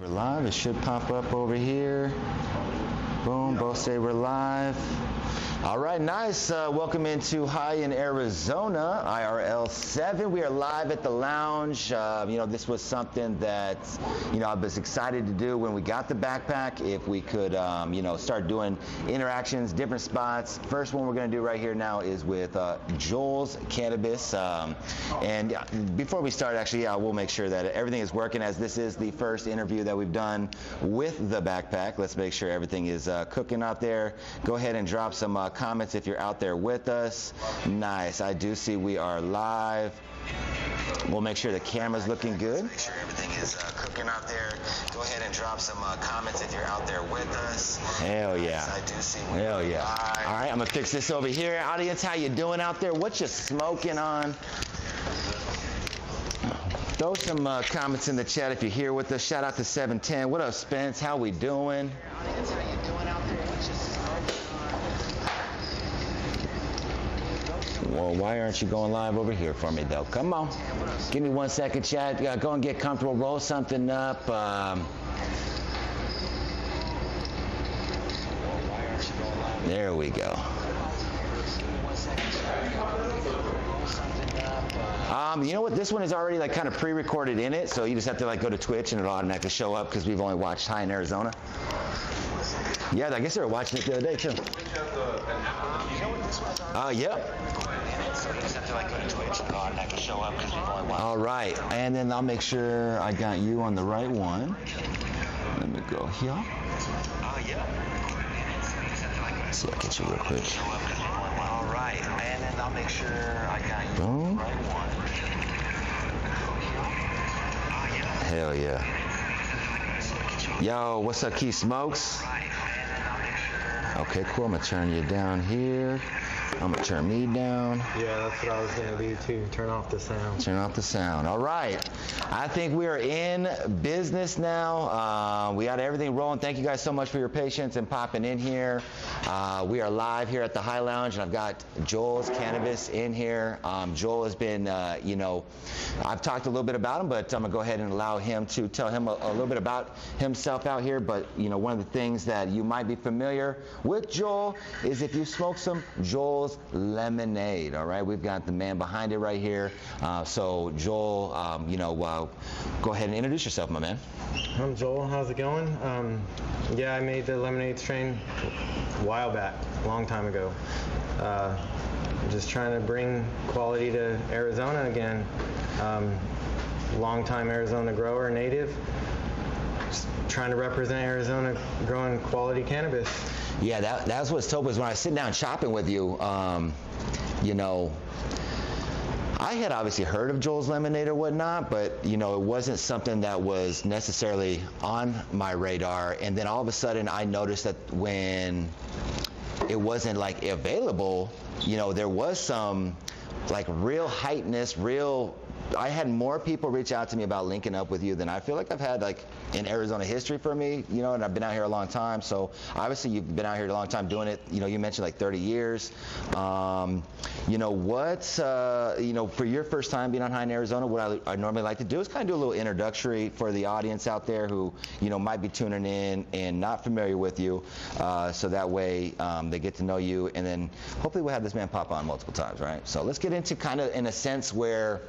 We're live. It should pop up over here. Boom. Both say we're live. All right, nice. Welcome into High in Arizona, IRL 7. We are live at the lounge. This was something that, I was excited to do when we got the backpack. If we could, start doing interactions, different spots. First one we're going to do right here now is with Joel's Cannabis. And before we start, actually, we'll make sure that everything is working, as this is the first interview that we've done with the backpack. Let's make sure everything is cooking out there. Go ahead and drop some comments if you're out there with us. Nice. I do see we are live. We'll make sure the camera's looking good. Make sure everything is cooking out there. Go ahead and drop some comments if you're out there with us. Hell yeah. I do see we are live. All right, I'm gonna fix this over here. Audience, how you doing out there? What you smoking on? Throw some comments in the chat if you're here with us. Shout out to 710. What up, Spence? How we doing? Audience, how you doing out there? What you smoking on? Well, why aren't you going live over here for me, though? Come on. Give me 1 second, chat. Go and get comfortable. Roll something up. There we go. You know what? This one is already kind of pre-recorded in it, so you just have to go to Twitch and it'll automatically show up because we've only watched High in Arizona. Yeah, I guess they were watching it the other day too. Yep. All right, and then I'll make sure I got you on the right one. Let me go here. Let's see, I'll get you real quick. All right, and then I'll make sure I got you on the right one. Hell yeah. Yo, what's up, Key Smokes? Okay, cool. I'm gonna turn you down here. I'm gonna turn me down. Yeah, that's what I was gonna do too. Turn off the sound. Turn off the sound. All right. I think we are in business now. We got everything rolling. Thank you guys so much for your patience and popping in here. We are live here at the High Lounge, and I've got Joel's Cannabis in here. Joel has been, I've talked a little bit about him, but I'm gonna go ahead and allow him to tell him a little bit about himself out here. But one of the things that you might be familiar with Joel is if you smoke some Joel's lemonade. All right, we've got the man behind it right here. So Joel, go ahead and introduce yourself, my man. I'm Joel. How's it going? Yeah, I made the lemonade strain a while back, a long time ago. Just trying to bring quality to Arizona again. Long-time Arizona grower, native. Just trying to represent Arizona growing quality cannabis. Yeah, that's what's dope is when I sit down shopping with you, I had obviously heard of Joel's Lemonade or whatnot, but it wasn't something that was necessarily on my radar. And then all of a sudden I noticed that when it wasn't available, there was some real hypeness, I had more people reach out to me about linking up with you than I feel like I've had in Arizona history for me, and I've been out here a long time. So obviously you've been out here a long time doing it. You mentioned 30 years. For your first time being on High in Arizona, what I normally like to do is kind of do a little introductory for the audience out there who, might be tuning in and not familiar with you. So that way they get to know you, and then hopefully we'll have this man pop on multiple times, right? So let's get into kind of in a sense where,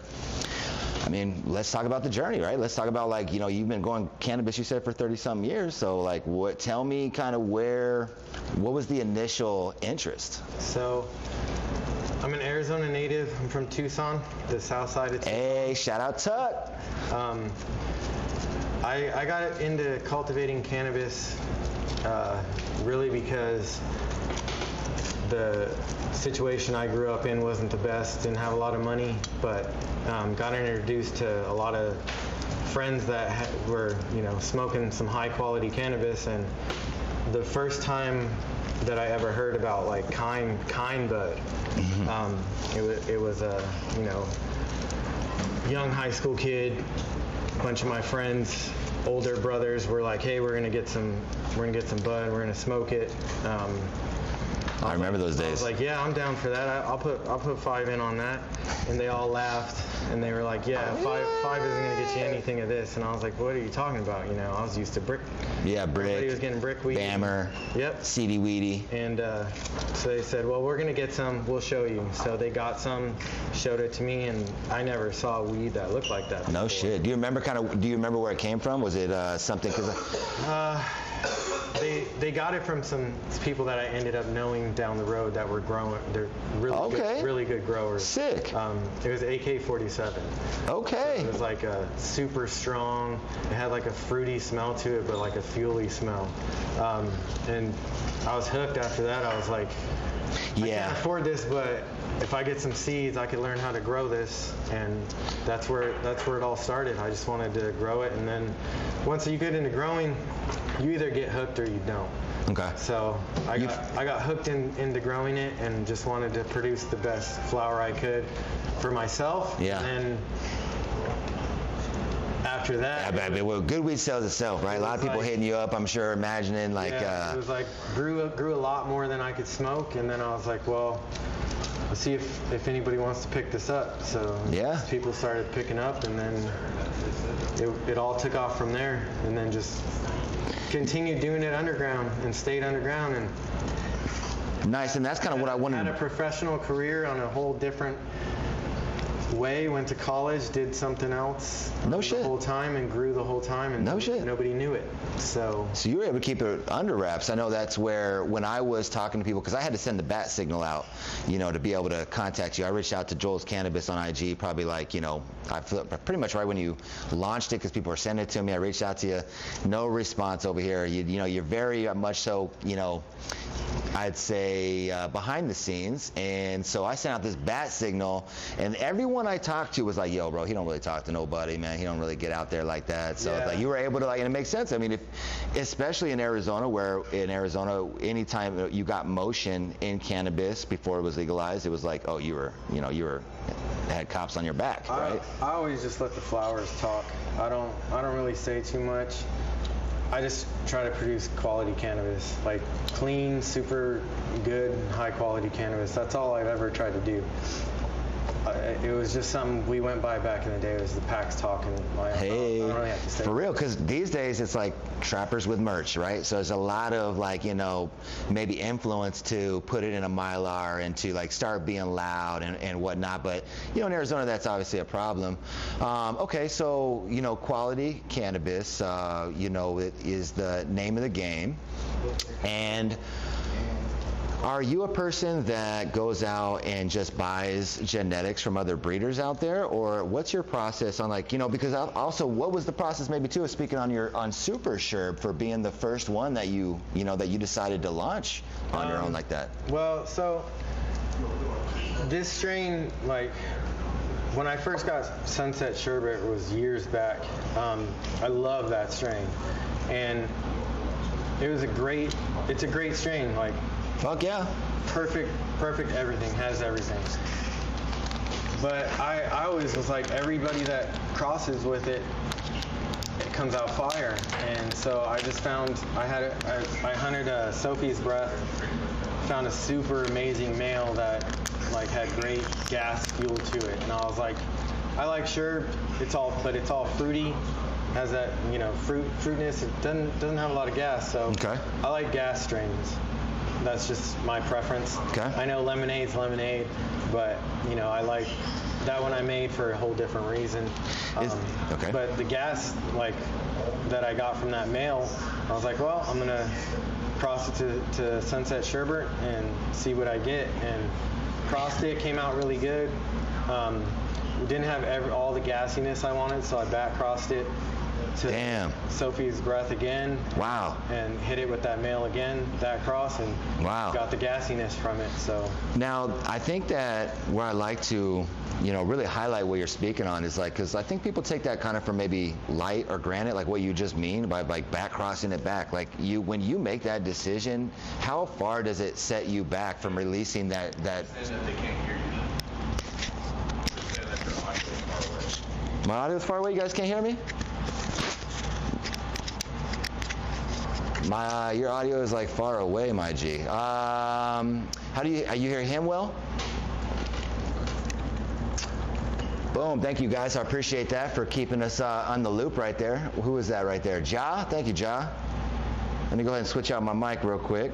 let's talk about the journey, right? Let's talk about you've been going cannabis, you said, for 30-something years. So tell me kind of what was the initial interest? So I'm an Arizona native. I'm from Tucson, the south side of Tucson. Hey, shout out Tuck. I got into cultivating cannabis really because the situation I grew up in wasn't the best, didn't have a lot of money, but got introduced to a lot of friends that were, smoking some high quality cannabis. And the first time that I ever heard about kind bud, it was a, young high school kid. A bunch of my friends, older brothers, were like, hey, we're gonna get some bud, we're gonna smoke it. I remember those days. I was like, yeah, I'm down for that. I'll put 5 in on that. And they all laughed, and they were like, yeah, five isn't gonna get you anything of this. And I was like, what are you talking about? You know, I was used to brick. Yeah, brick. Everybody was getting brick weed. Bammer. Yep. Seedy weedy. And so they said, well, we're gonna get some. We'll show you. So they got some, showed it to me, and I never saw weed that looked like that before. No shit. Do you remember where it came from? Was it something? They got it from some people that I ended up knowing down the road that were growing. They're really good growers. Sick. It was AK-47. Okay. So it was like a super strong. It had like a fruity smell to it, but like a fuely smell. And I was hooked after that. I was like, I can't afford this, but if I get some seeds, I could learn how to grow this, and that's where it all started. I just wanted to grow it, and then once you get into growing, you either get hooked or you don't. Okay. So I got hooked into growing it, and just wanted to produce the best flower I could for myself. Yeah. And after that, well, good weed sells itself, right? A lot of people hitting you up, I'm sure, imagining like. Yeah, it was like grew a lot more than I could smoke, and then I was like, well, let's see if anybody wants to pick this up. So people started picking up, and then it all took off from there, and then just continued doing it underground and stayed underground. And nice, and that's kind of what I wanted. Had a professional career on a whole different way. Went to college, did something else the whole time, and grew the whole time, and nobody knew it. So you were able to keep it under wraps. I know that's where, when I was talking to people, because I had to send the bat signal out, you know, to be able to contact you. I reached out to Joel's Cannabis on IG, probably like, you know, pretty much right when you launched it, because people were sending it to me. I reached out to you, no response over here. You know, you're very much so, you know, I'd say behind the scenes, and so I sent out this bat signal, and everyone I talked to was like, yo, bro, he don't really talk to nobody, man. He don't really get out there like that. So it's like you were able to, like, and it makes sense. I mean, especially in Arizona, where in Arizona, anytime you got motion in cannabis before it was legalized, it was like, oh, you had cops on your back, right? I always just let the flowers talk. I don't really say too much. I just try to produce quality cannabis, like clean, super good, high quality cannabis. That's all I've ever tried to do. It was just something we went by back in the day. It was the packs talking. Hey, I don't really have to say for real, because these days it's like trappers with merch, right? So there's a lot of, like, you know, maybe influence to put it in a Mylar and to like start being loud and whatnot. But, you know, in Arizona, that's obviously a problem. Okay, so, you know, quality cannabis, you know, it is the name of the game. And are you a person that goes out and just buys genetics from other breeders out there, or what's your process on, like, you know, because also what was the process maybe too, speaking on Super Sherb, for being the first one that you decided to launch on your own like that? Well, so this strain, like, when I first got Sunset Sherbet, it was years back. I love that strain, and it's a great strain, like, fuck yeah. Perfect everything, has everything. But I always was like, everybody that crosses with it comes out fire. And so I just found, I hunted Sophie's Breath, found a super amazing male that like had great gas fuel to it. And I was like, I like Sherb, it's all fruity. Has that, you know, fruitness. It doesn't have a lot of gas, so I like gas strains. That's just my preference. I know lemonade's lemonade, but, you know, I like that one I made for a whole different reason. But the gas, like, that I got from that male, I was like, well, I'm gonna cross it to Sunset Sherbet and see what I get. And crossed it, came out really good. Didn't have all the gassiness I wanted, so I back crossed it to Sophie's Breath again. Wow. And hit it with that male again, that cross, and got the gassiness from it. So now I think that where I like to, you know, really highlight what you're speaking on is, like, because I think people take that kind of for maybe light or granted, like what you just mean by like back crossing it back. Like, when you make that decision, how far does it set you back from releasing that? They can't hear you. My audio's far away. You guys can't hear me? Your audio is like far away, my G. How do you hear him well? Boom, thank you guys. I appreciate that for keeping us on the loop right there. Who is that right there? Ja? Thank you, Ja. Let me go ahead and switch out my mic real quick.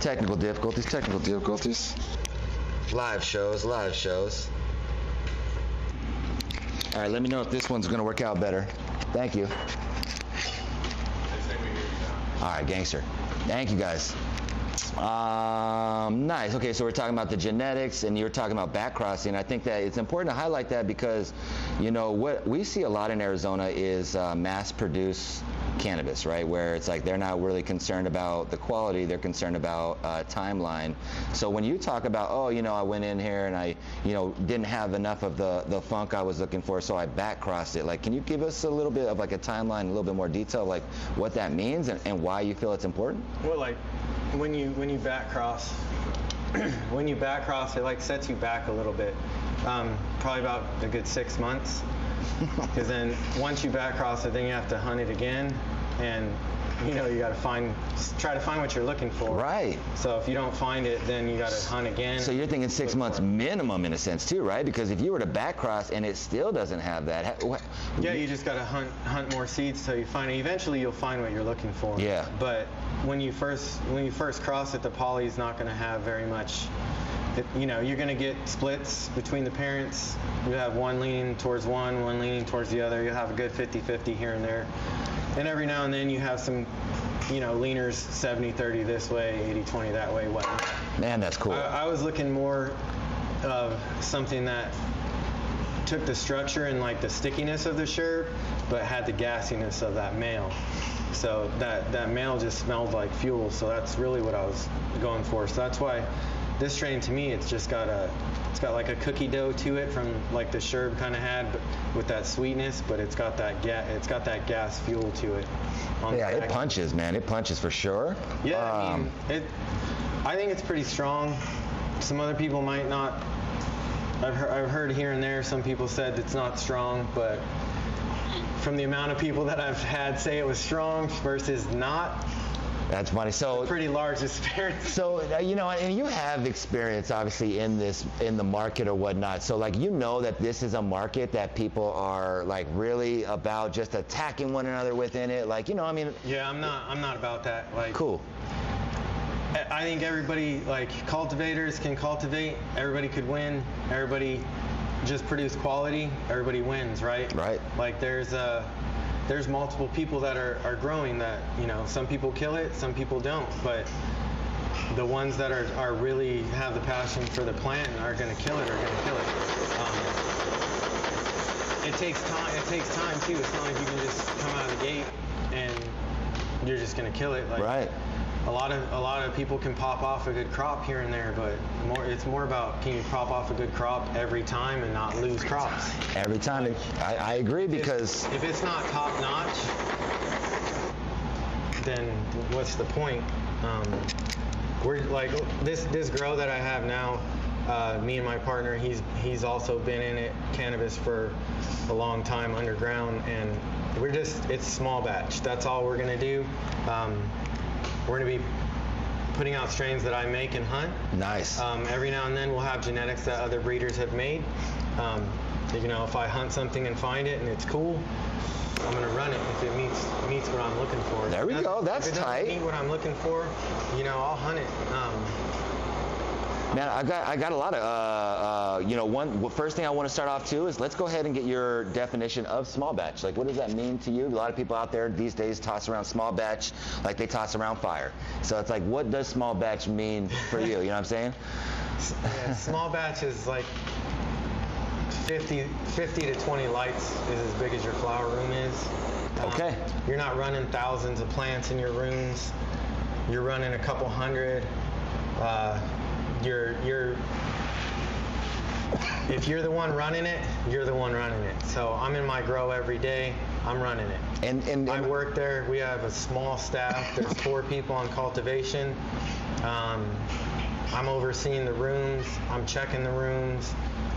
Technical difficulties. Live shows. All right, let me know if this one's going to work out better. Thank you. All right, gangster. Thank you, guys. Nice. Okay, so we're talking about the genetics, and you're talking about back crossing. I think that it's important to highlight that because, you know, what we see a lot in Arizona is mass-produced cannabis, right? Where it's like they're not really concerned about the quality, they're concerned about timeline. So when you talk about, oh, you know, I went in here and I, you know, didn't have enough of the funk I was looking for, so I back crossed it. Like, can you give us a little bit of like a timeline, a little bit more detail, like what that means and why you feel it's important? Well, like when you back cross, it like sets you back a little bit, probably about a good 6 months. Because then once you back cross it, then you have to hunt it again, and you know you got to try to find what you're looking for. Right. So if you don't find it, then you got to hunt again. So you're thinking 6 months minimum in a sense too, right? Because if you were to back cross and it still doesn't have that, yeah, you just got to hunt more seeds till you find it. Eventually you'll find what you're looking for. Yeah. But when you first cross it, the poly's not going to have very much. You know, you're going to get splits between the parents. You have one leaning towards one leaning towards the other. You'll have a good 50-50 here and there. And every now and then you have some, you know, leaners 70-30 this way, 80-20 that way, whatnot. Man, that's cool. I was looking more of something that took the structure and like the stickiness of the sherb, but had the gassiness of that male. So that male just smelled like fuel. So that's really what I was going for. So that's why this strain, to me, it's got like a cookie dough to it from like the sherb kind of had, but with that sweetness, but it's got that gas fuel to it. Yeah, it punches, man. It punches for sure. Yeah, I mean, I think it's pretty strong. Some other people might not. I've heard here and there some people said it's not strong, but from the amount of people that I've had say it was strong versus not. That's funny. So pretty large disparity. So you know, and you have experience obviously in the market or whatnot. So like, you know that this is a market that people are like really about just attacking one another within it. Like, you know, I mean. Yeah, I'm not about that. Like. Cool. I think everybody, like cultivators can cultivate. Everybody could win. Everybody just produce quality. Everybody wins, right? Right. Like there's multiple people that are growing that, you know, some people kill it, some people don't, but the ones that are really have the passion for the plant and are going to kill it. It takes time too. It's not like you can just come out of the gate and you're just going to kill it. Like, right. A lot of people can pop off a good crop here and there, but it's more about, can you pop off a good crop every time and not lose crops? Every time. Like, I agree, because if it's not top notch, then what's the point? We're like this grow that I have now. Me and my partner, he's also been in it cannabis for a long time underground, and it's small batch. That's all we're gonna do. We're going to be putting out strains that I make and hunt. Nice. Every now and then we'll have genetics that other breeders have made. You know, if I hunt something and find it and it's cool, I'm going to run it if it meets what I'm looking for. There we go. That's tight. If it doesn't meet what I'm looking for, you know, I'll hunt it. Man, I got a lot of, you know, first thing I want to start off too is let's go ahead and get your definition of small batch. Like, what does that mean to you? A lot of people out there these days toss around small batch like they toss around fire. So it's like, what does small batch mean for you? You know what I'm saying? Yeah, small batch is like 50 to 20 lights is as big as your flower room is. Okay. You're not running thousands of plants in your rooms. You're running a couple hundred. If you're the one running it, you're the one running it. So I'm in my grow every day. I'm running it. And I work there. We have a small staff. There's 4 people on cultivation. I'm overseeing the rooms. I'm checking the rooms.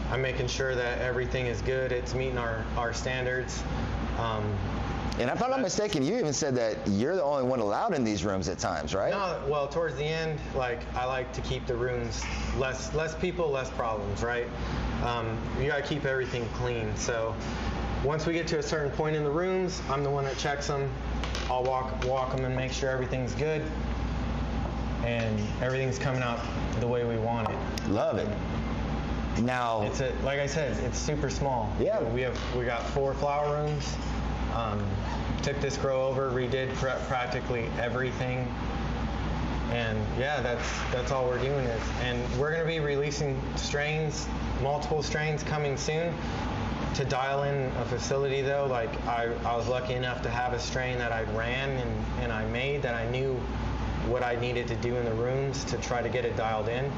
I'm making sure that everything is good. It's meeting our standards. And if I'm not mistaken, you even said that you're the only one allowed in these rooms at times, right? No, well, towards the end, like, I like to keep the rooms less people, less problems, right? You gotta keep everything clean. So once we get to a certain point in the rooms, I'm the one that checks them. I'll walk them and make sure everything's good and everything's coming out the way we want it. Love it. Now, like I said, it's super small. Yeah. We got 4 flower rooms. Took this grow over, redid practically everything, and yeah, that's all we're doing is. And we're going to be releasing strains, multiple strains coming soon. To dial in a facility though, like I was lucky enough to have a strain that I ran and I made that I knew what I needed to do in the rooms to try to get it dialed in.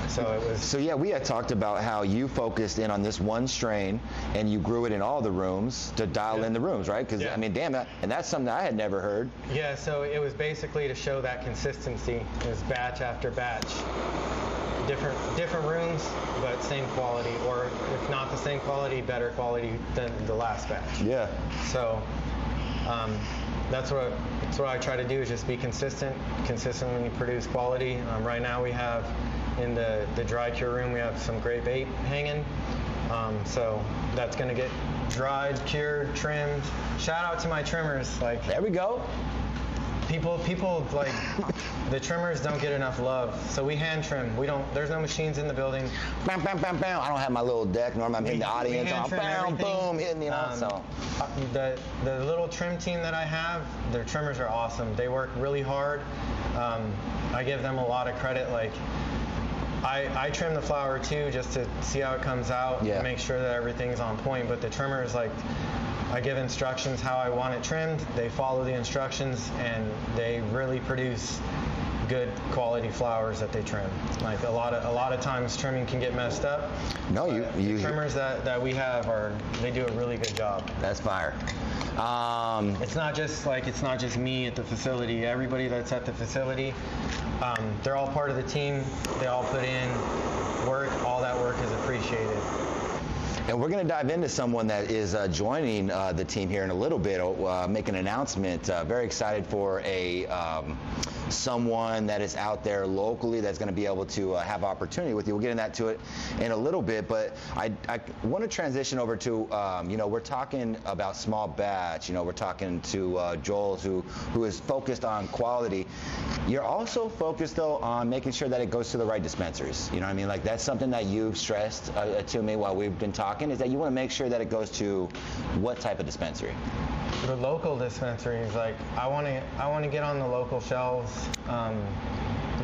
So it was. So yeah, we had talked about how you focused in on this one strain and you grew it in all the rooms to dial in the rooms, right? Because I mean, damn it, and that's something I had never heard. Yeah, so it was basically to show that consistency. It was batch after batch, different rooms, but same quality, or if not the same quality, better quality than the last batch. Yeah. So that's what I try to do is just be consistently produce quality. Right now we have in the dry cure room we have some great vape hanging, so that's going to get dried, cured, trimmed. Shout out to my trimmers. Like, there we go. People like the trimmers don't get enough love, so we hand trim. There's no machines in the building. Bam, bam, bam, bam. I don't have my little deck. Normally I'm in the audience. Bam, boom, hitting, you know. So the little trim team that I have, their trimmers are awesome. They work really hard. I give them a lot of credit. Like, I trim the flower too, just to see how it comes out, make sure that everything's on point. But the trimmers, like, I give instructions how I want it trimmed. They follow the instructions, and they really produce good quality flowers that they trim. Like a lot of times trimming can get messed up. No, the trimmers that we have they do a really good job. That's fire. It's not just me at the facility. Everybody that's at the facility, they're all part of the team. They all put in work. All that work is appreciated. And we're going to dive into someone that is joining the team here in a little bit, make an announcement. Very excited for someone that is out there locally that's going to be able to have opportunity with you. We'll get into it in a little bit, but I want to transition over to, we're talking about small batch. We're talking to Joel, who is focused on quality. You're also focused, though, on making sure that it goes to the right dispensaries. You know what I mean? Like, that's something that you've stressed to me while we've been talking, is that you want to make sure that it goes to what type of dispensary? The local dispensaries. Like, I want to get on the local shelves,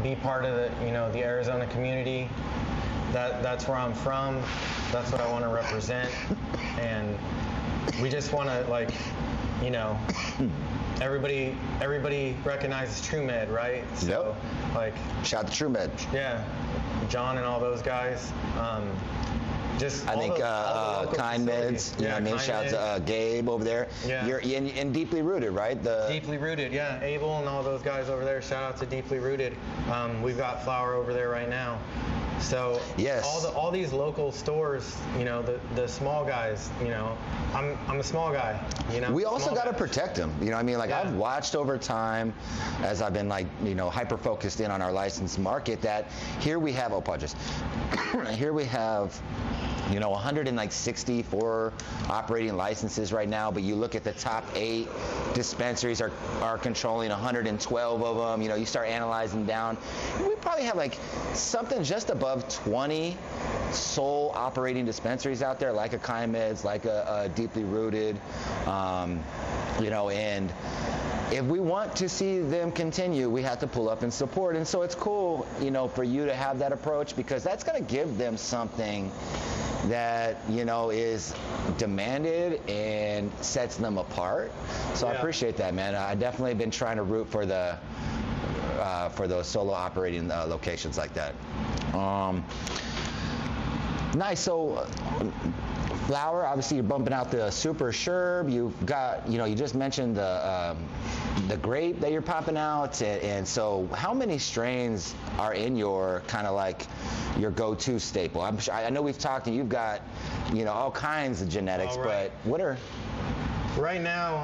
be part of the Arizona community. That's where I'm from. That's what I want to represent, and we just want to, like, everybody recognizes TrueMed, right? So, like, shout out to TrueMed. Yeah, John and all those guys. I think Kind Meds, you know what I mean? Shout out to Gabe over there. Yeah. You're in Deeply Rooted, right? Deeply Rooted, yeah. Abel and all those guys over there. Shout out to Deeply Rooted. We've got flower over there right now. So yes, all these local stores, the small guys, I'm a small guy, We also got to protect them, you know what I mean? Like, I've watched over time, as I've been, like, hyper focused in on our licensed market, that here we have, here we have 164 operating licenses right now, but you look at the top 8 dispensaries are controlling 112 of them. You start analyzing down. We probably have like something just above 20 sole operating dispensaries out there, like a Kind Meds, like a Deeply Rooted, and if we want to see them continue, we have to pull up and support. And so it's cool, for you to have that approach, because that's going to give them something that is demanded and sets them apart. So I appreciate that, man. I definitely been trying to root for for those solo operating locations like that. Nice. So flower, obviously you're bumping out the Super Sherb. You've got, you just mentioned the grape that you're popping out, and so how many strains are in your kind of like your go-to staple? I know we've talked, and you've got all kinds of genetics, but what are Right now,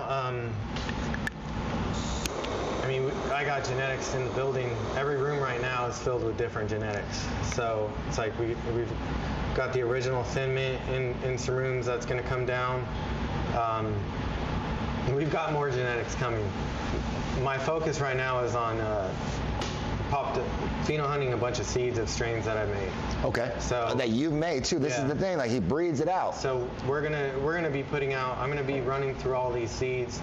I mean, I got genetics in the building. Every room right now is filled with different genetics. So it's like we've got the original Thin Mint in some rooms that's going to come down. We've got more genetics coming. My focus right now is on pheno hunting a bunch of seeds of strains that I made. Okay. So that you've made too. This is the thing. Like he breeds it out. So we're gonna be putting out. I'm gonna be running through all these seeds,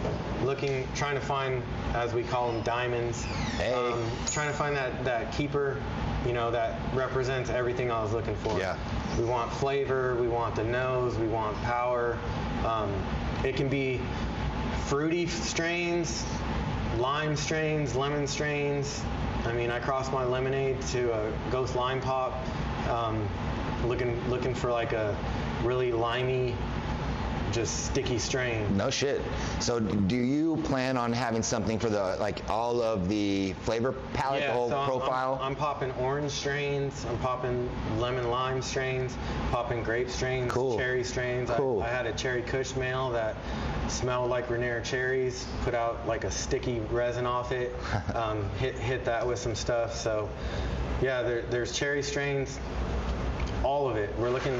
trying to find, as we call them, diamonds. Hey. Trying to find that keeper, that represents everything I was looking for. Yeah. We want flavor. We want the nose. We want power. It can be fruity strains, lime strains, lemon strains. I mean, I crossed my lemonade to a ghost lime pop, looking for like a really limey, just sticky strain. No shit. So do you plan on having something for all of the flavor palette, the whole profile? I'm popping orange strains, I'm popping lemon lime strains, popping grape strains, cherry strains. Cool. I had a cherry kush male that smelled like Rainier cherries, put out like a sticky resin off it, hit that with some stuff. So yeah, there's cherry strains, all of it. We're looking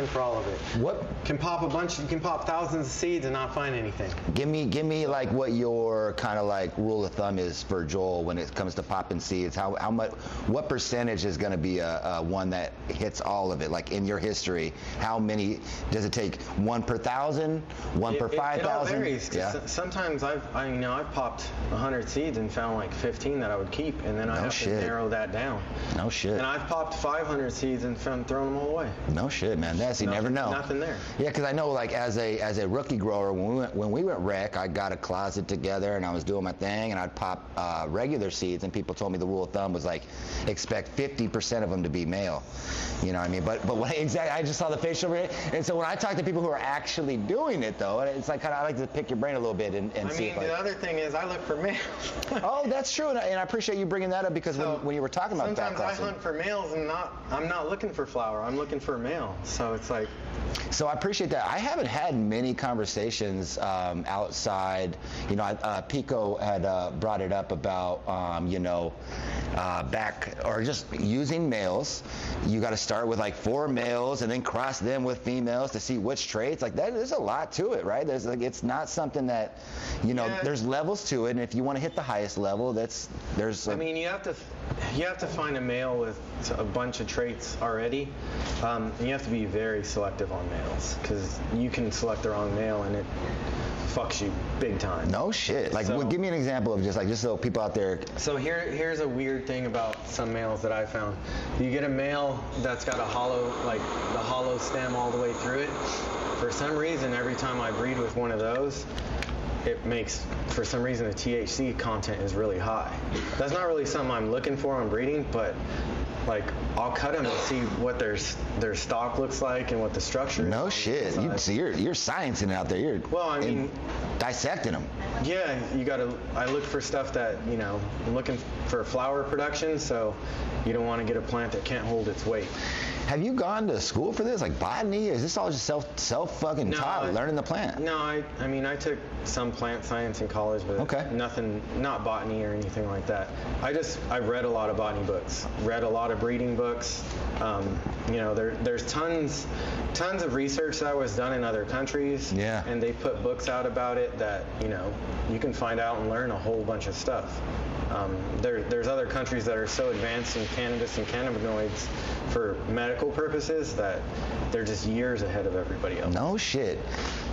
for all of it. What can pop you can pop thousands of seeds and not find anything. Give me like what your kind of like rule of thumb is for Joel when it comes to popping seeds. How much, what percentage is going to be a one that hits all of it? Like in your history, how many does it take? 1 per 1,000, 1 per 5,000? It all varies. Yeah. Sometimes I've popped 100 seeds and found like 15 that I would keep, and then I have to narrow that down. No shit. And I've popped 500 seeds and thrown them all away. No shit, man. You never know. Nothing there. Yeah, because I know, like as a rookie grower, when we went rec, I got a closet together and I was doing my thing, and I'd pop regular seeds, and people told me the rule of thumb was like expect 50% of them to be male. You know what I mean? But exactly, I just saw the facial rate, and so when I talk to people who are actually doing it, though, it's like I like to pick your brain a little bit and see. I mean, the other thing is I look for males. Oh, that's true, and I appreciate you bringing that up because when you were talking about sometimes I hunt for males and I'm not looking for flower. I'm looking for male. So it's like. So I appreciate that. I haven't had many conversations outside. Pico had brought it up about back or just using males. You got to start with like 4 males and then cross them with females to see which traits. Like that, there's a lot to it, right? There's like it's not something that there's levels to it, and if you want to hit the highest level, I mean, you have to find a male with a bunch of traits already. You have to be very selective on males because you can select the wrong male and it fucks you big time. No shit. Like, give me an example of just so people out there. So here's a weird thing about some males that I found. You get a male that's got the hollow stem all the way through it. For some reason, every time I breed with one of those, it makes, for some reason, the THC content is really high. That's not really something I'm looking for on breeding, but like I'll cut them and see what their stock looks like and what the structure is. No shit. You're sciencing it out there. Dissecting them. Yeah, I look for stuff that, I'm looking for flower production, so you don't want to get a plant that can't hold its weight. Have you gone to school for this, like botany? Is this all just self fucking taught, learning the plant? No, I took some plant science in college, but nothing, not botany or anything like that. I've read a lot of botany books, read a lot of breeding books. There's tons of research that was done in other countries, and they put books out about it that you can find out and learn a whole bunch of stuff. There's other countries that are so advanced in cannabis and cannabinoids for medical purposes that they're just years ahead of everybody else. No shit.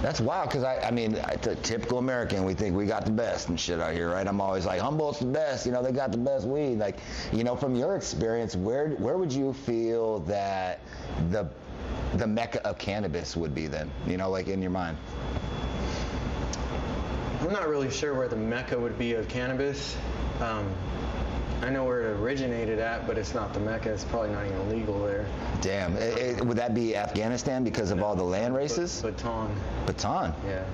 That's wild because I mean, typical American, we think we got the best and shit out here, right? I'm always like, Humboldt's the best, they got the best weed. Like, from your experience, where would you feel that the mecca of cannabis would be then? Like in your mind? I'm not really sure where the mecca would be of cannabis. I know where it originated at, but it's not the mecca. It's probably not even legal there. Damn. Would that be Afghanistan because of all the land races? Baton. Baton? Yeah.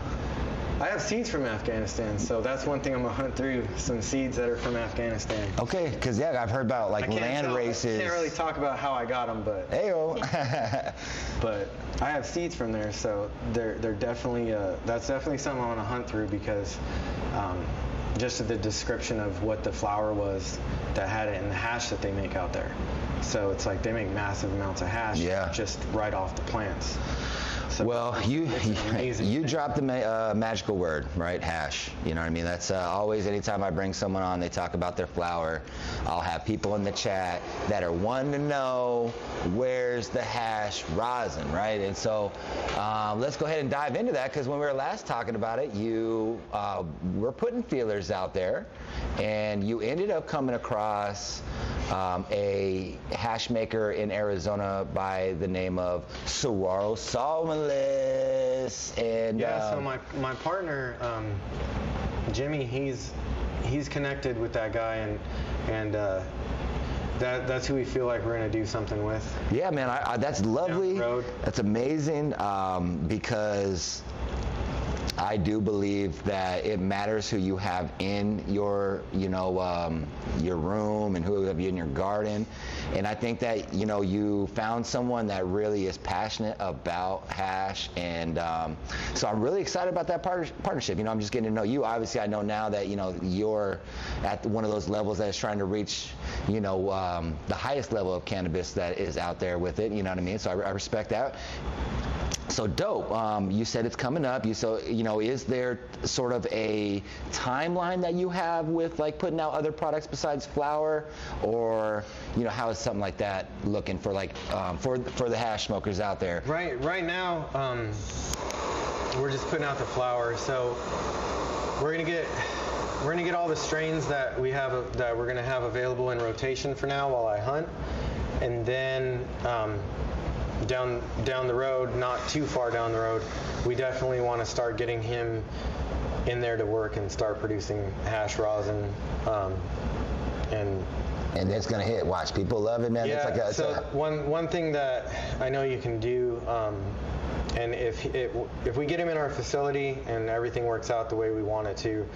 I have seeds from Afghanistan, so that's one thing I'm gonna hunt through, some seeds that are from Afghanistan. Okay, because yeah, I've heard about like land races. I can't really talk about how I got them, but Ayo. but I have seeds from there, so they're definitely that's definitely something I want to hunt through because just the description of what the flower was that had it and the hash that they make out there. So it's like they make massive amounts of hash just right off the plants. So well, you dropped the magical word, right? Hash. You know what I mean? That's always, anytime I bring someone on, they talk about their flower. I'll have people in the chat that are wanting to know where's the hash rosin, right? And so let's go ahead and dive into that, because when we were last talking about it, you were putting feelers out there, and you ended up coming across a hash maker in Arizona by the name of Saguaro Solventless. And so my partner Jimmy, he's connected with that guy, and that's who we feel like we're gonna do something with. Yeah, man, that's lovely. Down the road. That's amazing, because I do believe that it matters who you have in your, your room and who you have in your garden. And I think that, you found someone that really is passionate about hash. And so I'm really excited about that partnership. I'm just getting to know you. Obviously, I know now that, you're at one of those levels that is trying to reach, the highest level of cannabis that is out there with it. You know what I mean? So I respect that. So dope. You said it's coming up. Is there sort of a timeline that you have with like putting out other products besides flower, or how is something like that looking for like for the hash smokers out there? Right now, we're just putting out the flower. So we're gonna get all the strains that we have that we're gonna have available in rotation for now while I hunt, and then. Down the road, not too far down the road, we definitely want to start getting him in there to work and start producing hash rosin, and it's gonna hit. Watch, people love it, man. Yeah. One thing that I know you can do, and if we get him in our facility and everything works out the way we want it to,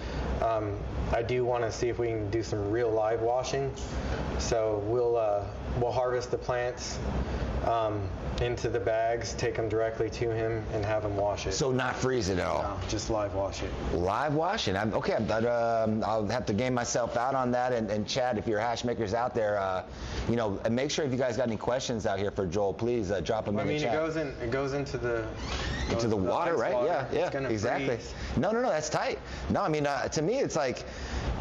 I do want to see if we can do some real live washing. So we'll harvest the plants into the bags, take them directly to him, and have him wash it. So not freeze it at all? No, just live wash it. Live washing. I'll have to game myself out on that. And Chad, if you're hash makers out there, make sure if you guys got any questions out here for Joel, please drop them in the chat. It goes into the water, right? Water. Yeah, exactly. Freeze. No, that's tight. No, I mean, to me, it's like,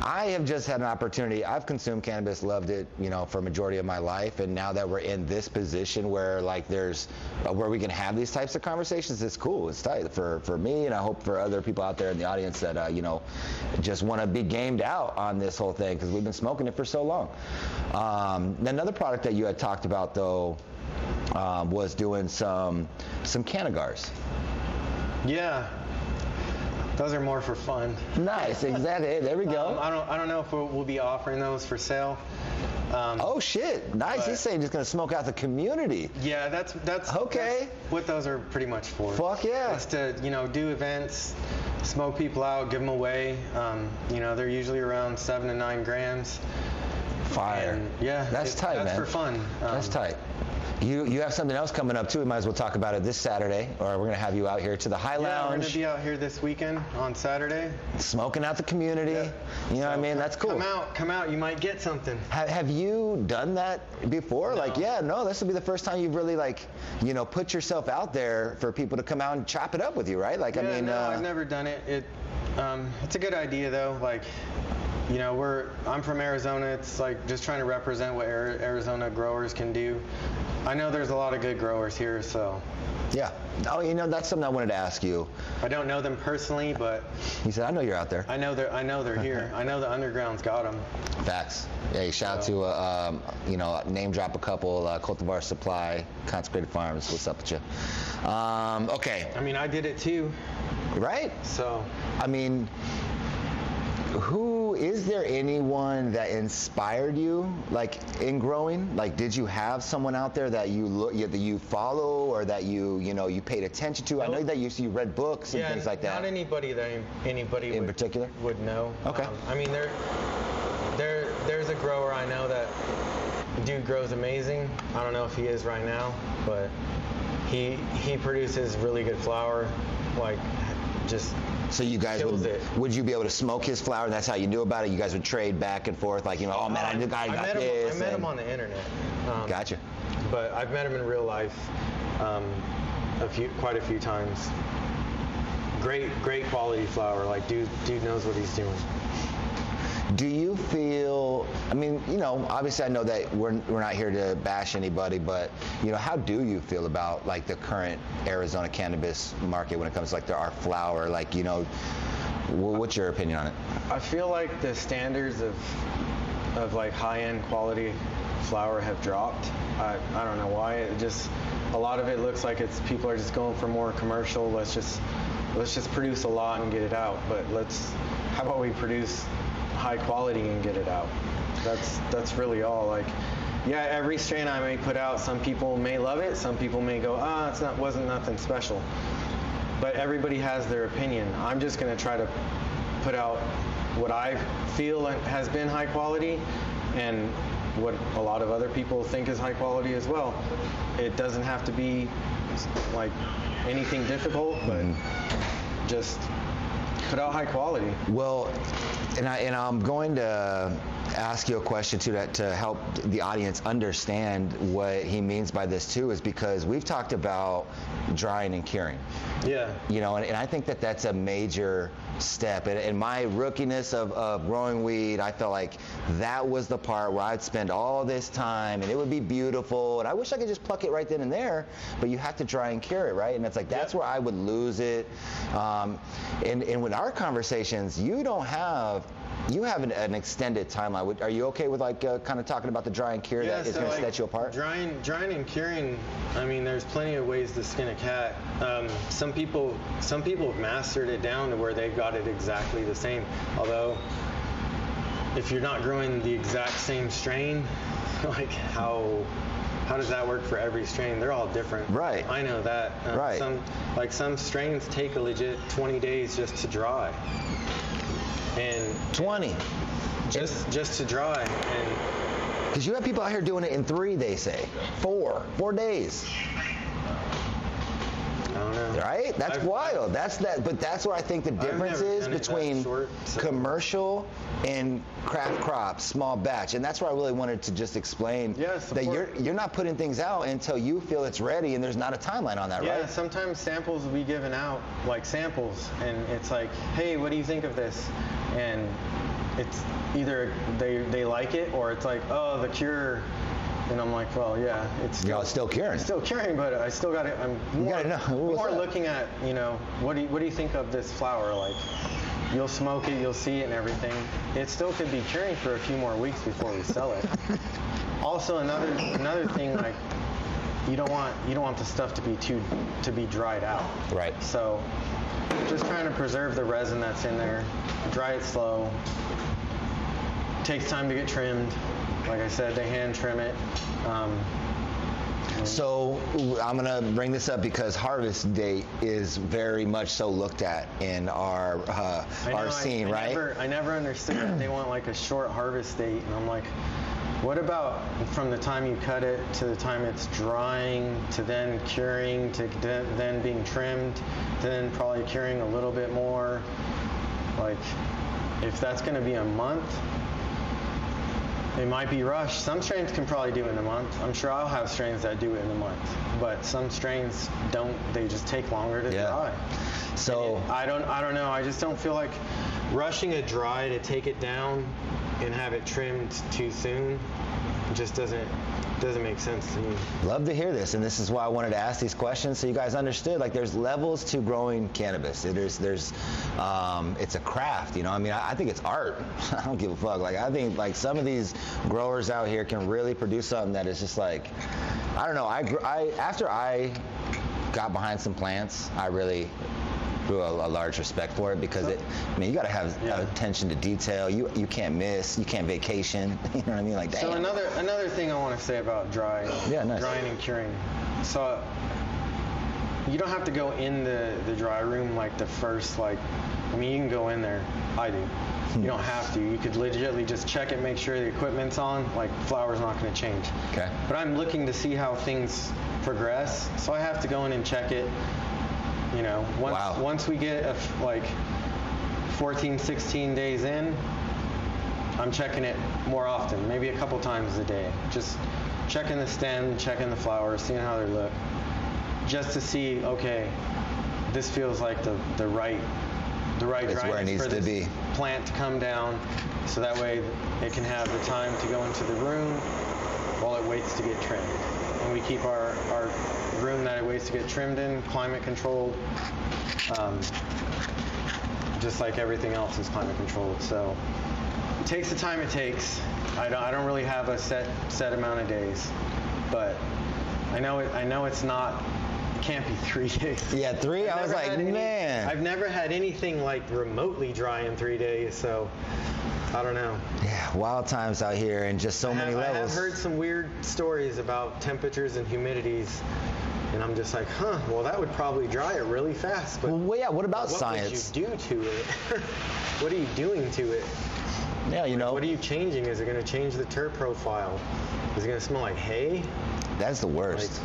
I have just had an opportunity. I've consumed cannabis, loved it, for a majority of my life. And now that we're in this position where like there's, where we can have these types of conversations, it's cool. It's tight for me, and I hope for other people out there in the audience that, just want to be gamed out on this whole thing, because we've been smoking it for so long. Another product that you had talked about though, was doing some cannagars. Yeah. Those are more for fun. Nice, exactly. There we go. I don't know if we'll be offering those for sale. Oh shit! Nice. He's saying just gonna smoke out the community. Yeah, that's okay. That's what those are pretty much for. Fuck yeah! It's to do events, smoke people out, give them away. They're usually around 7 to 9 grams. Fire. And, yeah, that's tight, man. That's for fun. That's tight. You have something else coming up too. We might as well talk about it this Saturday, or we're going to have you out here to the High Lounge. Yeah, we're going to be out here this weekend on Saturday. Smoking out the community. Yeah. You know what I mean? That's cool. Come out. You might get something. Have you done that before? No. This will be the first time you've really put yourself out there for people to come out and chop it up with you, right? I've never done it. It's a good idea though. I'm from Arizona. It's like just trying to represent what Arizona growers can do. I know there's a lot of good growers here, so. Yeah. Oh, that's something I wanted to ask you. I don't know them personally, but. He said, I know you're out there. I know they're here. I know the underground's got them. Facts. Yeah, shout out to, name drop a couple, Cultivar Supply, Consecrated Farms. What's up with you? Okay. I mean, I did it too. Right? So. I mean, who is there anyone that inspired you, like in growing? Like, did you have someone out there that you follow, or that you paid attention to? I know that you read books and things like that. Not anybody that anybody in particular would know. Okay. I mean, there's a grower I know that the dude grows amazing. I don't know if he is right now, but he produces really good flower, like just. So you guys would you be able to smoke his flower, and that's how you knew about it? You guys would trade back and forth, like, oh man, I got this. I met him on the internet. Gotcha. But I've met him in real life quite a few times. Great quality flower. Like dude knows what he's doing. Do you feel, I mean, obviously I know that we're not here to bash anybody, but, how do you feel about, like, the current Arizona cannabis market when it comes to, like, our flower? Like, what's your opinion on it? I feel like the standards of like, high-end quality flower have dropped. I don't know why. A lot of it looks like people are just going for more commercial. Let's just produce a lot and get it out. But how about we produce high quality and get it out? That's really all. Like, yeah, every strain I may put out, some people may love it, some people may go, wasn't nothing special. But everybody has their opinion. I'm just going to try to put out what I feel has been high quality, and what a lot of other people think is high quality as well. It doesn't have to be like anything difficult, but just put out high quality. Well, and I'm going to ask you a question too, to help the audience understand what he means by this too, is because we've talked about drying and curing. Yeah. And I think that that's a major step. And in my rookiness of growing weed, I felt like that was the part where I'd spend all this time and it would be beautiful, and I wish I could just pluck it right then and there, but you have to dry and cure it, right? And it's like, that's where I would lose it. And with our conversations, you have an extended timeline. Are you okay with, like, kind of talking about the dry and cure that is going to set you apart? Drying and curing, I mean, there's plenty of ways to skin a cat. Some people have mastered it down to where they've got it exactly the same. Although, if you're not growing the exact same strain, like how does that work for every strain? They're all different. Right. I know that. Right. Some strains take a legit 20 days just to dry. And 20 just to dry. And because you have people out here doing it in 3, they say 4 days. I don't know. Right? That's wild. But that's where I think the difference is between commercial and craft crops, small batch. And that's where I really wanted to just explain that you're not putting things out until you feel it's ready, and there's not a timeline on that, right? Yeah, sometimes samples will be given out, like samples, and it's like, hey, what do you think of this? And it's either they like it, or it's like, oh, the cure. And I'm like, well, yeah, it's still curing. It's still curing, but I still got it. I'm more looking at, what do you think of this flower? Like, you'll smoke it, you'll see it and everything. It still could be curing for a few more weeks before we sell it. Also, another thing, like, you don't want the stuff to be dried out. Right. So, just trying to preserve the resin that's in there. Dry it slow. Takes time to get trimmed. Like I said, they hand trim it. So I'm going to bring this up because harvest date is very much so looked at in our scene, right? I never understood that they want like a short harvest date, and I'm like, what about from the time you cut it to the time it's drying, to then curing, to then being trimmed, to then probably curing a little bit more? Like, if that's going to be a month, it might be rushed. Some strains can probably do it in a month. I'm sure I'll have strains that do it in a month. But some strains don't. They just take longer to dry. So I don't know. I just don't feel like rushing a dry to take it down and have it trimmed too soon just doesn't make sense to me. Love to hear this, and this is why I wanted to ask these questions so you guys understood. Like, there's levels to growing cannabis. There's it's a craft, I mean, I think it's art. I don't give a fuck. Like, I think like some of these growers out here can really produce something that is just like, I don't know. After I got behind some plants, I really grew a large respect for it because you got to have attention to detail. You can't miss. You can't vacation. You know what I mean? Like, damn. So another thing I want to say about drying. Yeah, nice. Drying and curing. So you don't have to go in the dry room like the first, you can go in there. I do. You don't have to. You could legitimately just check it, make sure the equipment's on. Like, flour's not going to change. Okay. But I'm looking to see how things progress, so I have to go in and check it. Once we get 14, 16 days in, I'm checking it more often, maybe a couple times a day. Just checking the stem, checking the flowers, seeing how they look, just to see, okay, this feels like the right dryness for this plant to come down, so that way it can have the time to go into the room while it waits to get trimmed. And we keep our room that it waits to get trimmed in climate controlled, just like everything else is climate controlled. So it takes the time it takes. I don't really have a set amount of days, but I know it's not. Can't be 3 days. Yeah, 3. I was like, man. I've never had anything like remotely dry in 3 days, so I don't know. Yeah, wild times out here and just so many levels. I have heard some weird stories about temperatures and humidities, and I'm just like, well, that would probably dry it really fast. But well, yeah, what about science? What would you do to it? What are you doing to it? Yeah, What are you changing? Is it going to change the terp profile? Is it going to smell like hay? That's the worst.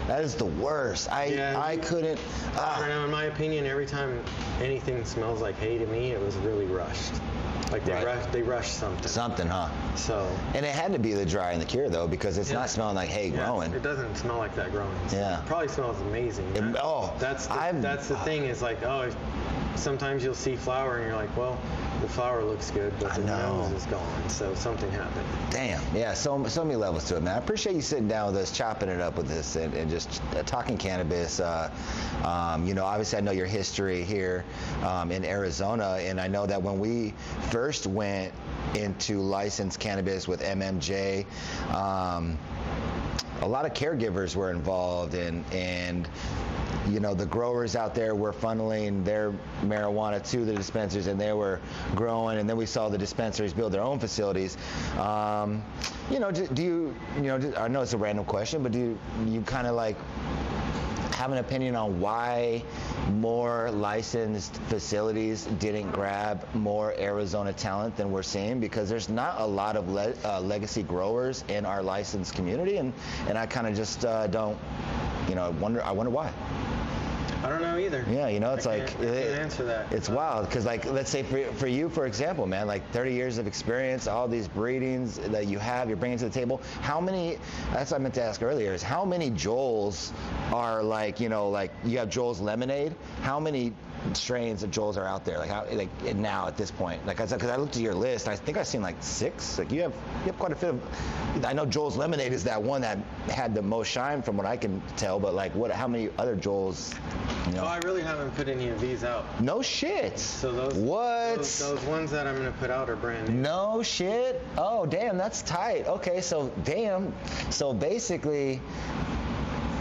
That is the worst. I couldn't. I don't know. In my opinion, every time anything smells like hay to me, it was really rushed. Like they rushed something. Something, huh? So. And it had to be the dry and the cure though, because it's not smelling like hay growing. It doesn't smell like that growing. Yeah. It probably smells amazing. That's the thing. Is like, sometimes you'll see flower and you're like, well, the flower looks good, but the nose is gone, so something happened. Damn. Yeah, so many levels to it, man. I appreciate you sitting down with us, chopping it up with us, and just talking cannabis. Obviously I know your history here in Arizona, and I know that when we first went into licensed cannabis with MMJ, a lot of caregivers were involved, and the growers out there were funneling their marijuana to the dispensaries, and they were growing, and then we saw the dispensaries build their own facilities. I know it's a random question, but do you kind of like have an opinion on why more licensed facilities didn't grab more Arizona talent than we're seeing? Because there's not a lot of legacy growers in our licensed community, and I kind of just don't, I wonder why. I don't know either. Yeah, it's I can't answer that. It's wild, because let's say for you, for example, man, like 30 years of experience, all these breedings that you have, you're bringing to the table. How many? That's what I meant to ask earlier. Is how many Joels are like you have Joel's Lemonade? How many strains of Joel's are out there? Now at this point, because I looked at your list, I think I've seen 6. Like you have quite a bit of. I know Joel's Lemonade is that one that had the most shine from what I can tell, but how many other Joel's? I really haven't put any of these out. No shit. So those ones that I'm going to put out are brand new. No shit. Oh damn, that's tight. Okay, so basically,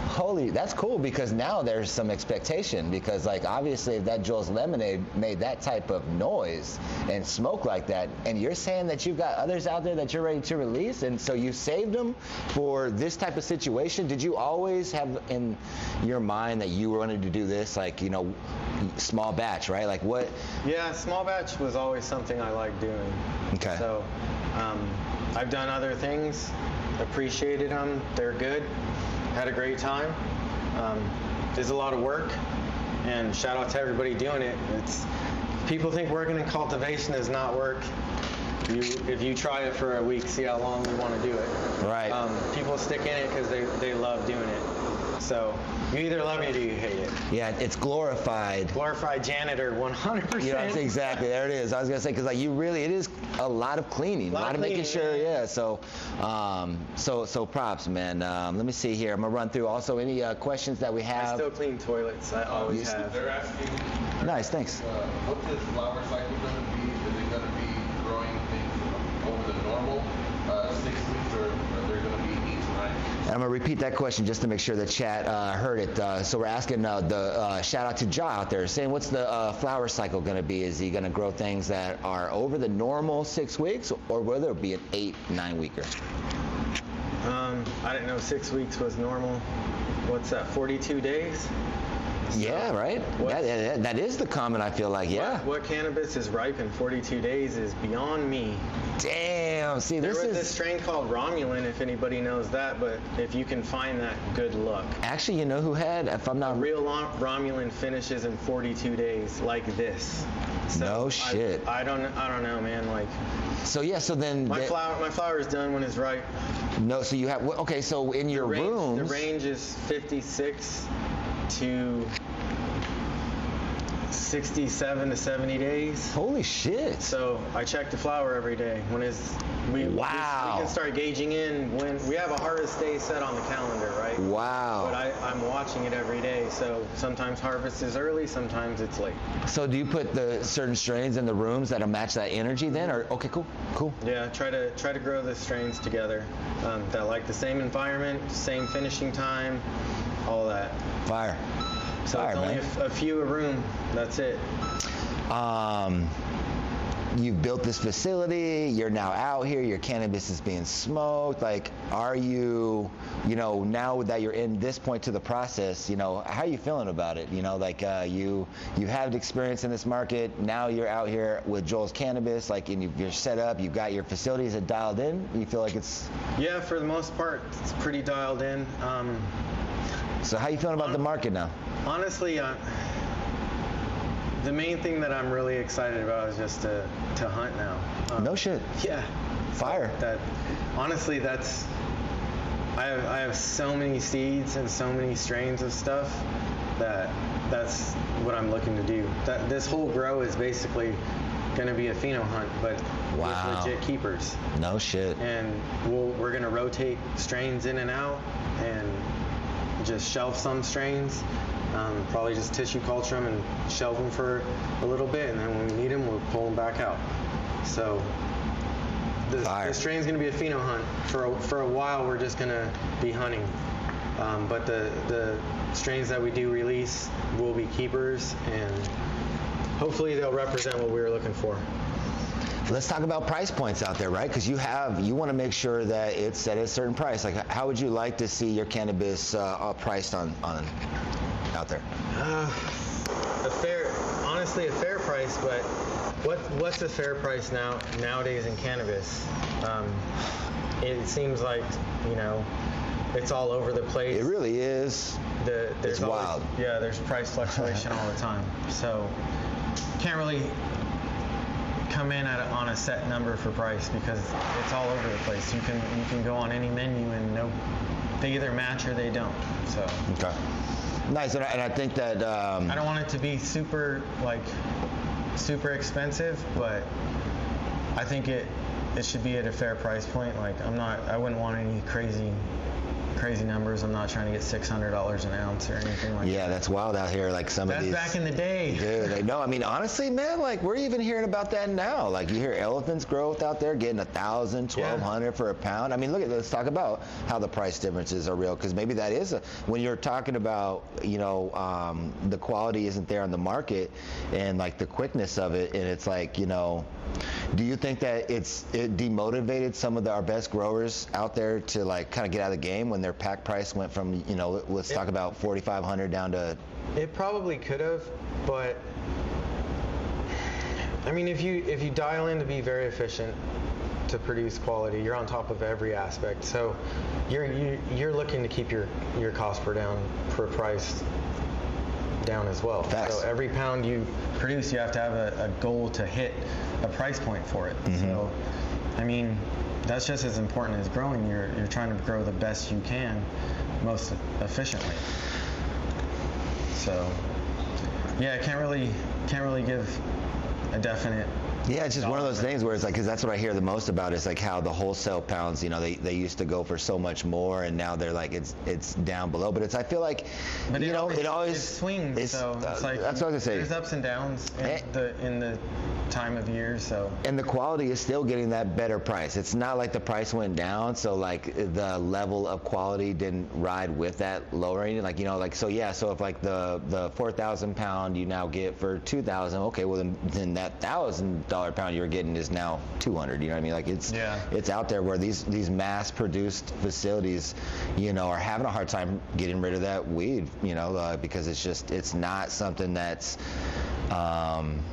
holy, that's cool, because now there's some expectation, because obviously if that Joel's Lemonade made that type of noise and smoke like that, and you're saying that you've got others out there that you're ready to release, and so you saved them for this type of situation. Did you always have in your mind that you wanted to do this, small batch, right? Like what? Yeah, small batch was always something I liked doing. Okay. So I've done other things, appreciated them, they're good. Had a great time. There's a lot of work, and shout out to everybody doing it. People think working in cultivation is not work. If you try it for a week, see how long you want to do it. Right. People stick in it because they love doing it. So you either love it or you hate it. Yeah, it's glorified. Glorified janitor, 100%. Exactly. There it is. I was gonna say, because it is a lot of cleaning, a lot of making sure. Yeah. So props, man. Let me see here. I'm gonna run through also any questions that we have. I still clean toilets. I always have. They're asking. Nice. Thanks. What's this flower cycle going to be? Is it going to be growing things over the normal 6 weeks, or are there going to be right? And I'm going to repeat that question just to make sure the chat heard it. So we're asking shout out to Ja out there, saying what's the flower cycle going to be? Is he going to grow things that are over the normal 6 weeks, or will there be an 8-9 weeker? I didn't know 6 weeks was normal. What's that, 42 days? Yeah, right? That is the common, I feel like, yeah. What cannabis is ripe in 42 days is beyond me. Damn, see, There was this strain called Romulan, if anybody knows that, but if you can find that, good luck. Actually, you know who had, if I'm not... Real Romulan finishes in 42 days, like this. So no shit. I don't know, man, like... So yeah, so then... My flower is done when it's ripe. No, so you have, okay, so in your rooms... The range is 56 to 67 to 70 days. Holy shit. So I check the flower every day. We can start gauging in when we have a harvest day set on the calendar, right? Wow. But I'm watching it every day. So sometimes harvest is early, sometimes it's late. So do you put the certain strains in the rooms that'll match that energy then? Or okay, cool. Yeah, try to grow the strains together that like the same environment, same finishing time, all that. Fire. So it's only a few a room. That's it. You've built this facility. You're now out here. Your cannabis is being smoked. Like, are you, now that you're in this point to the process, how are you feeling about it? Like you had experience in this market. Now you're out here with Joel's Cannabis. Like, and you're set up. You've got your facilities that dialed in. You feel like it's... Yeah, for the most part, it's pretty dialed in. So how you feeling about the market now? Honestly, the main thing that I'm really excited about is just to hunt now. No shit. Yeah. Fire. Honestly, I have so many seeds and so many strains of stuff that's what I'm looking to do. This whole grow is basically going to be a pheno hunt, but with legit keepers. No shit. And we're going to rotate strains in and out and just shelf some strains, probably just tissue culture them and shelve them for a little bit, and then when we need them, we'll pull them back out. So the strain's going to be a pheno hunt. For a while, we're just going to be hunting. But the strains that we do release will be keepers, and hopefully they'll represent what we were looking for. Let's talk about price points out there, right? Because you want to make sure that it's at a certain price. Like, how would you like to see your cannabis priced on out there? Honestly, a fair price. But what's a fair price nowadays in cannabis? It seems like it's all over the place. It really is. It's wild. Yeah, there's price fluctuation all the time. So can't really come in on a set number for price because it's all over the place. You can go on any menu and they either match or they don't. So okay, nice. And I think that I don't want it to be super expensive, but I think it should be at a fair price point. Like I wouldn't want any crazy numbers. I'm not trying to get $600 an ounce or anything like that. Yeah, that's wild out here. Like some of these. That's back in the day. Dude, no, I mean, honestly, man, like we're even hearing about that now. Like you hear elephants growth out there getting $1,000, $1,200 for a pound. I mean, let's talk about how the price differences are real, because maybe that is when you're talking about, the quality isn't there on the market and like the quickness of it, and it's like, do you think that it demotivated some of our best growers out there to like kind of get out of the game when their pack price went from, let's talk about $4,500 down to... It probably could have, but I mean, if you dial in to be very efficient to produce quality, you're on top of every aspect. So you're looking to keep your cost per price down as well. Facts. So every pound you produce, you have to have a goal to hit a price point for it. Mm-hmm. So, I mean, that's just as important as growing. You're trying to grow the best you can, most efficiently. So, yeah, I can't really give a definite Yeah, it's just one of those things where it's like, because that's what I hear the most about is like how the wholesale pounds, you know, they used to go for so much more, and now they're like it's down below. But I feel like, but you know, it always swings. So it's like that's what I was gonna say. There's ups and downs in the time of year. So and the quality is still getting that better price. It's not like the price went down, so like the level of quality didn't ride with that lowering. Like, you know, like so yeah. So if like the 4,000 pound you now get for 2,000, okay, well then that $1,000 pound you're getting is now 200. You know what I mean? Like it's out there where these mass-produced facilities, you know, are having a hard time getting rid of that weed. You know, because it's not something that's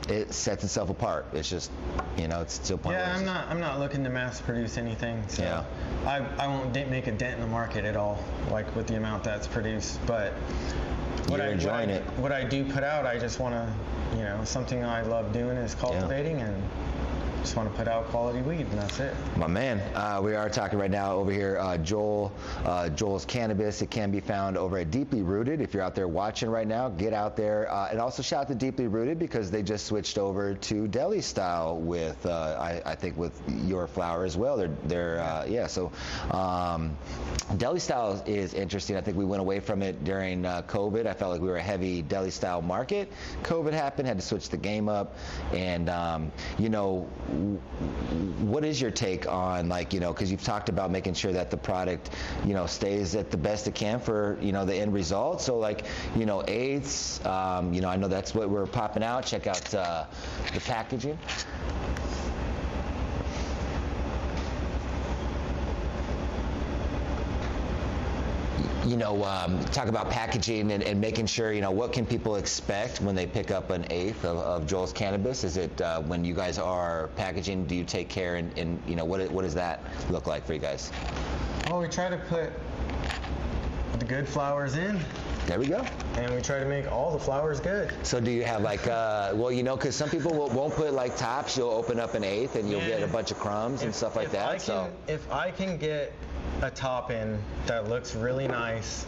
it sets itself apart. It's just, you know, it's still pointless. Yeah, I'm not looking to mass produce anything. So yeah. I won't make a dent in the market at all, like with the amount that's produced. But what I do put out, I just want to, you know, something I love doing is cultivating, and just want to put out quality weed, and that's it. My man, we are talking right now over here, Joel's Cannabis. It can be found over at Deeply Rooted. If you're out there watching right now, get out there. And also shout out to Deeply Rooted because they just switched over to deli style with, I think, with your flower as well. So deli style is interesting. I think we went away from it during COVID. I felt like we were a heavy deli style market. COVID happened, had to switch the game up, and you know, what is your take on, like, you know, because you've talked about making sure that the product, you know, stays at the best it can for, you know, the end result. So like, you know, eighths, you know, I know that's what we're popping out. Check out the packaging. You know, talk about packaging and making sure, you know, what can people expect when they pick up an eighth of Joel's Cannabis? Is it when you guys are packaging, do you take care and you know, what does that look like for you guys? Well, we try to put the good flowers in. There we go. And we try to make all the flowers good. So do you have like, well, you know, because some people won't put like tops. You'll open up an eighth and you'll get a bunch of crumbs and stuff like that. If I can get a top in that looks really nice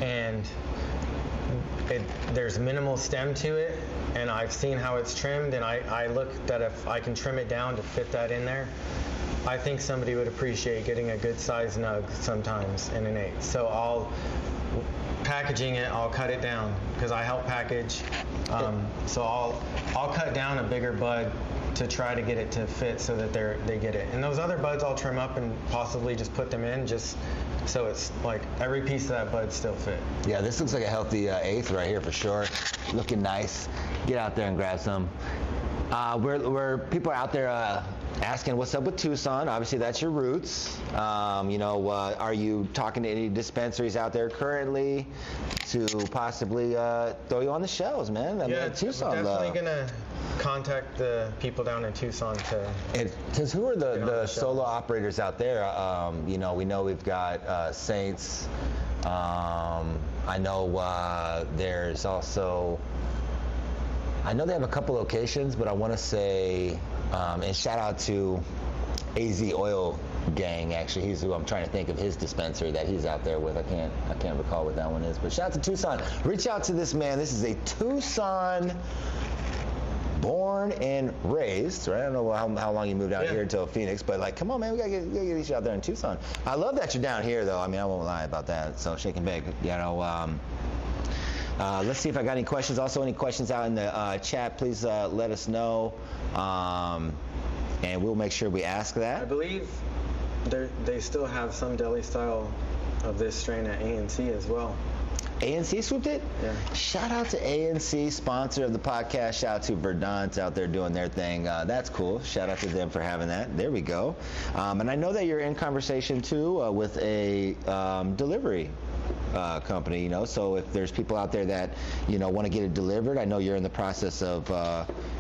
and there's minimal stem to it, and I've seen how it's trimmed, and I look that if I can trim it down to fit that in there, I think somebody would appreciate getting a good size nug sometimes in an eighth. So packaging it, I'll cut it down because I help package. So I'll cut down a bigger bud to try to get it to fit so that they get it. And those other buds I'll trim up and possibly just put them in just so it's like every piece of that bud still fit. Yeah, this looks like a healthy eighth right here for sure. Looking nice. Get out there and grab some. Where people are out there asking what's up with Tucson. Obviously, that's your roots. You know, are you talking to any dispensaries out there currently to possibly throw you on the shelves, man? I mean, Tucson. We're definitely gonna contact the people down in Tucson to. Because who are the solo operators out there? You know, we know we've got Saints. I know there's also. I know they have a couple locations, but I want to say, and shout out to AZ Oil Gang. Actually, he's who I'm trying to think of his dispensary that he's out there with. I can't recall what that one is. But shout out to Tucson. Reach out to this man. This is a Tucson born and raised, right? I don't know how long you moved out here to Phoenix, but like, come on, man, we gotta get these out there in Tucson. I love that you're down here, though. I mean, I won't lie about that. So shake and bake, you know. Let's see if I got any questions. Also, any questions out in the chat, please let us know, and we'll make sure we ask that. I believe they still have some deli style of this strain at ANC as well. ANC swooped it? Yeah. Shout out to ANC, sponsor of the podcast. Shout out to Verdant out there doing their thing. That's cool. Shout out to them for having that. There we go. And I know that you're in conversation too with a delivery company, you know, so if there's people out there that, you know, want to get it delivered, I know you're in the process of,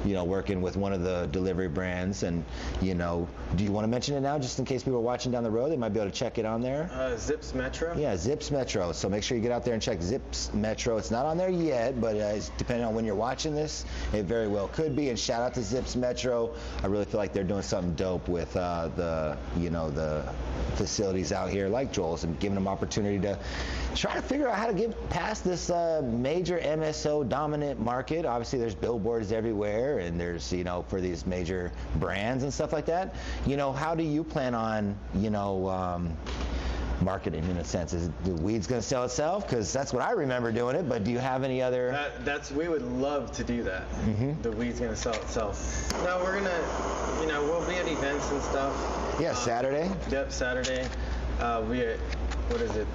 you know, working with one of the delivery brands, and, you know, do you want to mention it now just in case people are watching down the road? They might be able to check it on there. Zips Metro? Yeah, Zips Metro. So make sure you get out there and check Zips Metro. It's not on there yet, but depending on when you're watching this, it very well could be. And shout out to Zips Metro. I really feel like they're doing something dope with the, you know, the facilities out here like Joel's and giving them opportunity to try to figure out how to get past this major MSO dominant market. Obviously, there's billboards everywhere, and there's, you know, for these major brands and stuff like that. You know, how do you plan on, you know, marketing in a sense? Is the weed's going to sell itself? Because that's what I remember doing it. But do you have any other? We would love to do that. The weed's going to sell itself. No, we're gonna, you know, we'll be at events and stuff. Yeah, Saturday. Yep, Saturday. We at, what is it?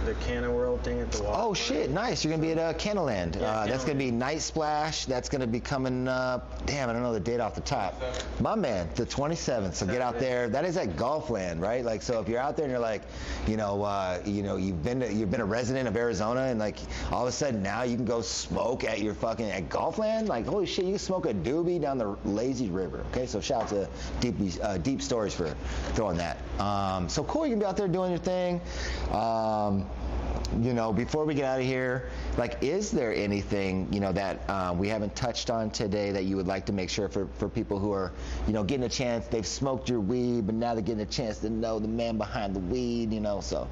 The Canna World thing at the water. Oh shit, nice. You're gonna be at Cannaland. That's gonna be Night Splash. That's gonna be coming up. Damn, I don't know the date off the top. My man, the 27th. So get out there. That is at Golfland, right? Like, so if you're out there and you're like, you know, you've been a resident of Arizona, and like all of a sudden now you can go smoke at your fucking at Golfland. Like, holy shit, you can smoke a doobie down the lazy river. Okay, so shout out to Deep Stories for throwing that. So cool. You can be out there doing your thing. You know, before we get out of here, like, is there anything, you know, that we haven't touched on today that you would like to make sure for people who are, you know, getting a chance, they've smoked your weed, but now they're getting a chance to know the man behind the weed, you know, so.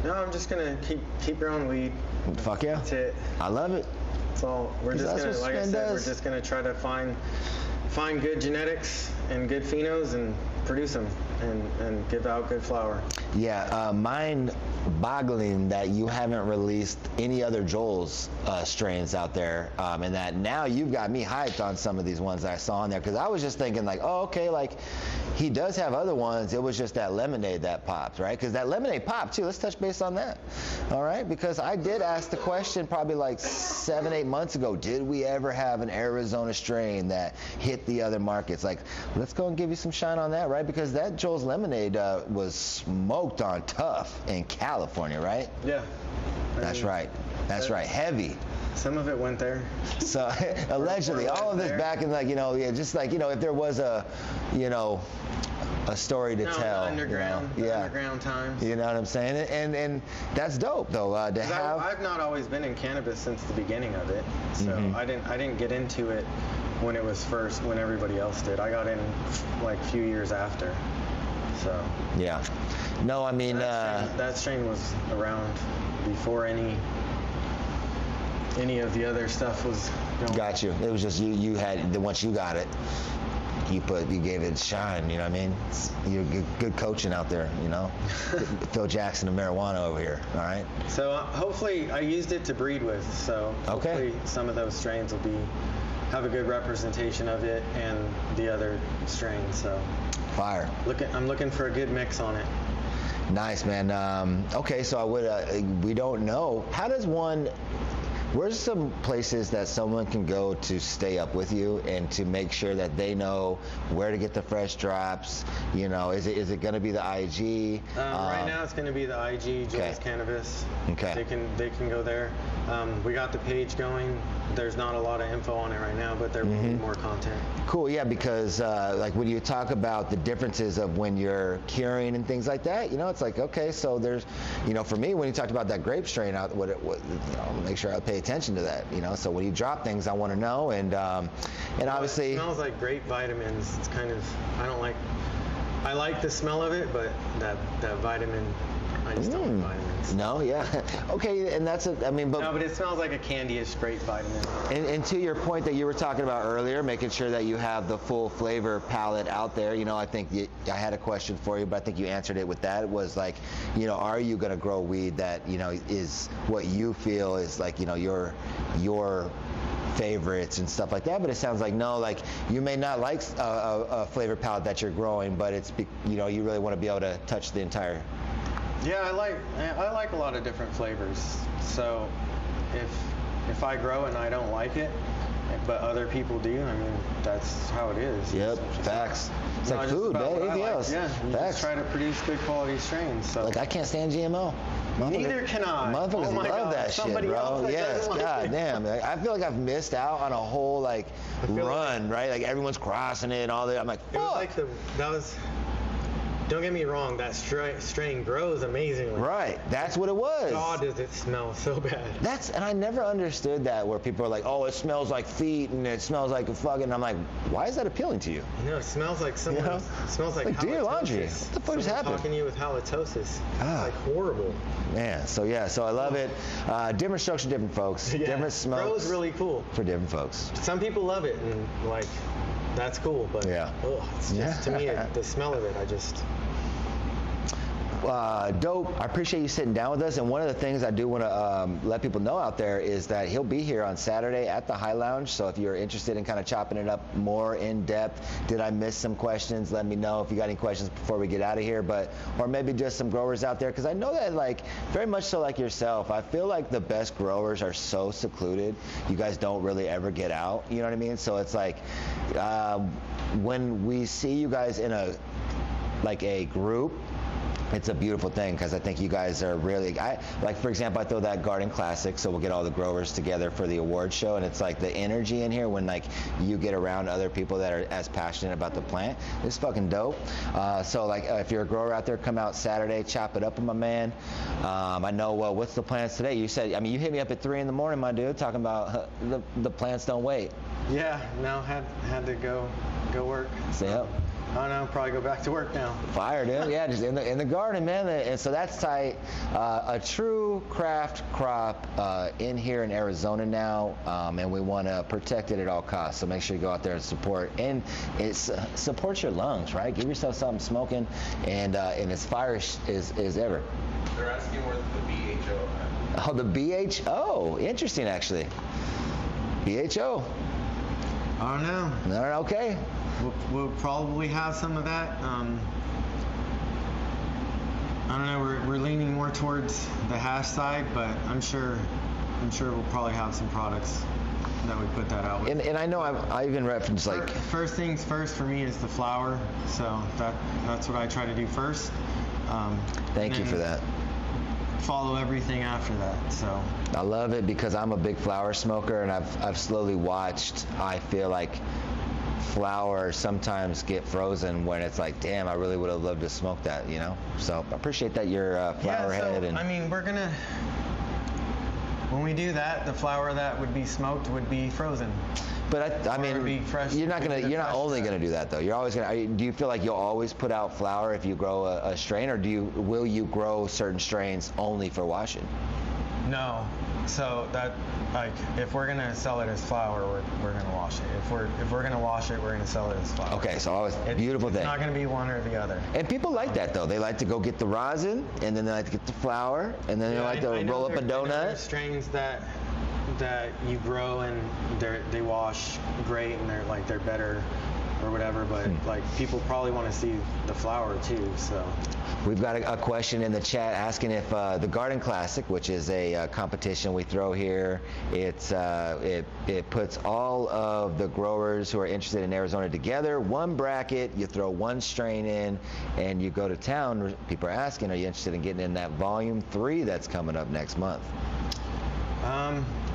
No, I'm just going to keep your own weed. Fuck yeah. That's it. I love it. That's all. We're just going to, like I said, we're just going to try to find good genetics and good phenos and produce them and give out good flower. Yeah, mind-boggling that you haven't released any other Joel's strains out there, and that now you've got me hyped on some of these ones that I saw on there, because I was just thinking like, oh, okay, like he does have other ones. It was just that lemonade that popped, right? Because that lemonade popped too. Let's touch base on that, all right? Because I did ask the question probably like 7-8 months ago, did we ever have an Arizona strain that hit the other markets? Like, let's go and give you some shine on that, right? Because that Joel's lemonade was smoked on tough in California, right? Yeah. That's right. That's right. Heavy. Some of it went there. So allegedly, all of this back in, like, you know, yeah, just like, you know, if there was a, you know, a story to tell. Underground, you know? Yeah. Underground times. You know what I'm saying? And that's dope though. To have. I've not always been in cannabis since the beginning of it, so I didn't get into it when it was first, when everybody else did. I got in like a few years after. So. Yeah. No, I mean. That strain was around before any of the other stuff was going. Got you. It was just you had, once you got it, you gave it shine, you know what I mean? You're good coaching out there, you know? Phil Jackson of marijuana over here, all right? So hopefully I used it to breed with, so hopefully some of those strains will have a good representation of it and the other strains, so. Fire. I'm looking for a good mix on it. Nice, man. Okay, so I would, we don't know. How does one, where's some places that someone can go to stay up with you and to make sure that they know where to get the fresh drops? You know, is it going to be the IG? Right now it's going to be the IG, Joel's Cannabis. Okay. They can go there. We got the page going. There's not a lot of info on it right now, but there will be more content. Cool, yeah, because like when you talk about the differences of when you're curing and things like that, you know, it's like, okay, so there's, you know, for me, when you talked about that grape strain, you know, make sure I pay attention to that, you know, so when you drop things, I want to know, and obviously. It smells like grape vitamins. It's kind of, I like the smell of it, but that vitamin, I just don't like vitamins. No, yeah. Okay, and that's it. I mean, but. No, but it smells like a candyish grape vitamin. And to your point that you were talking about earlier, making sure that you have the full flavor palette out there, you know, I think I had a question for you, but I think you answered it with that. It was like, you know, are you going to grow weed that, you know, is what you feel is like, you know, your favorites and stuff like that, but it sounds like no, like you may not like a flavor palette that you're growing, but it's, you know, you really want to be able to touch the entire. Yeah, I like a lot of different flavors. So if I grow it and I don't like it, but other people do, I mean, that's how it is. Yep, facts. It's like food, man. Anything else? Yeah, you just try to produce good quality strains. So. Like I can't stand GMO. Neither can I. Motherfuckers love that shit, bro. Yes, god damn. I feel like I've missed out on a whole like run, right? Like everyone's crossing it and all that. I'm like, fuck. It was like don't get me wrong, that strain grows amazingly. Right, that's what it was. God, does it smell so bad. And I never understood that, where people are like, oh, it smells like feet and it smells like a fucking, and I'm like, why is that appealing to you? You know, it smells like someone, it smells like deer laundry. What the fuck is happening? Talking to you with halitosis. It's like horrible. Man, so I love it. Different structure, different folks. Yeah, different smokes. Grows really cool. For different folks. Some people love it, and like, that's cool, but it's just, to me, the smell of it, I just... Dope. I appreciate you sitting down with us. And one of the things I do want to let people know out there is that he'll be here on Saturday at the High Lounge. So if you're interested in kind of chopping it up more in depth, did I miss some questions? Let me know if you got any questions before we get out of here. Or maybe just some growers out there, because I know that, like, very much so like yourself, I feel like the best growers are so secluded. You guys don't really ever get out. You know what I mean? So it's like when we see you guys in a group, it's a beautiful thing, because I think you guys are really, like, for example, I throw that garden classic, so we'll get all the growers together for the award show, and it's like the energy in here when, like, you get around other people that are as passionate about the plant, it's fucking dope. So, like, if you're a grower out there, come out Saturday, chop it up with my man. I know, what's the plans today? You said, you hit me up at 3 in the morning, my dude, talking about the plants don't wait. Yeah, no, had to go work. Stay up. I don't know, probably go back to work now. Fire, dude. Yeah, just in the garden, man. And so that's tight. A true craft crop in here in Arizona now, and we want to protect it at all costs. So make sure you go out there and support. And it's support your lungs, right? Give yourself something smoking, and as fire as ever. They're asking where the BHO at. Oh, the BHO. Interesting, actually. BHO. I don't know. No, okay. We'll probably have some of that. I don't know. We're leaning more towards the hash side, but I'm sure we'll probably have some products that we put that out with. And I know I even referenced, like, first things first for me is the flower. So that's what I try to do first. Thank you for that. Follow everything after that. So I love it, because I'm a big flower smoker, and I've slowly watched. I feel like flowers sometimes get frozen when it's like, damn, I really would have loved to smoke that, you know? So I appreciate that you're flower head. And I mean, we're gonna, when we do that, the flower that would be smoked would be frozen. But I mean, you're not only gonna do that though. You're always gonna. Do you feel like you'll always put out flower if you grow a strain, or will you grow certain strains only for washing? No. So that, like, if we're gonna sell it as flower, we're gonna wash it. If we're gonna wash it, we're gonna sell it as flower. Okay, so always beautiful thing. It's not gonna be one or the other. And people like that though. They like to go get the rosin, and then they like to get the flower, and then they like to roll up a donut. There's strains that you grow and they wash great, and they're better or whatever, but like, people probably want to see the flower too. So we've got a question in the chat asking if the Garden Classic, which is a competition we throw here, it puts all of the growers who are interested in Arizona together, one bracket, you throw one strain in, and you go to town. People are asking, are you interested in getting in that volume 3 that's coming up next month?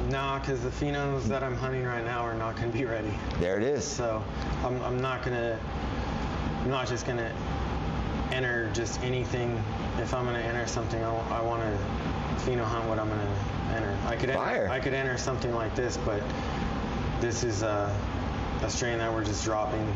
No, because the phenoms that I'm hunting right now are not going to be ready. There it is. So I'm not just going to enter just anything. If I'm going to enter something, I want to pheno hunt what I'm going to enter. I could enter something like this, but this is a strain that we're just dropping.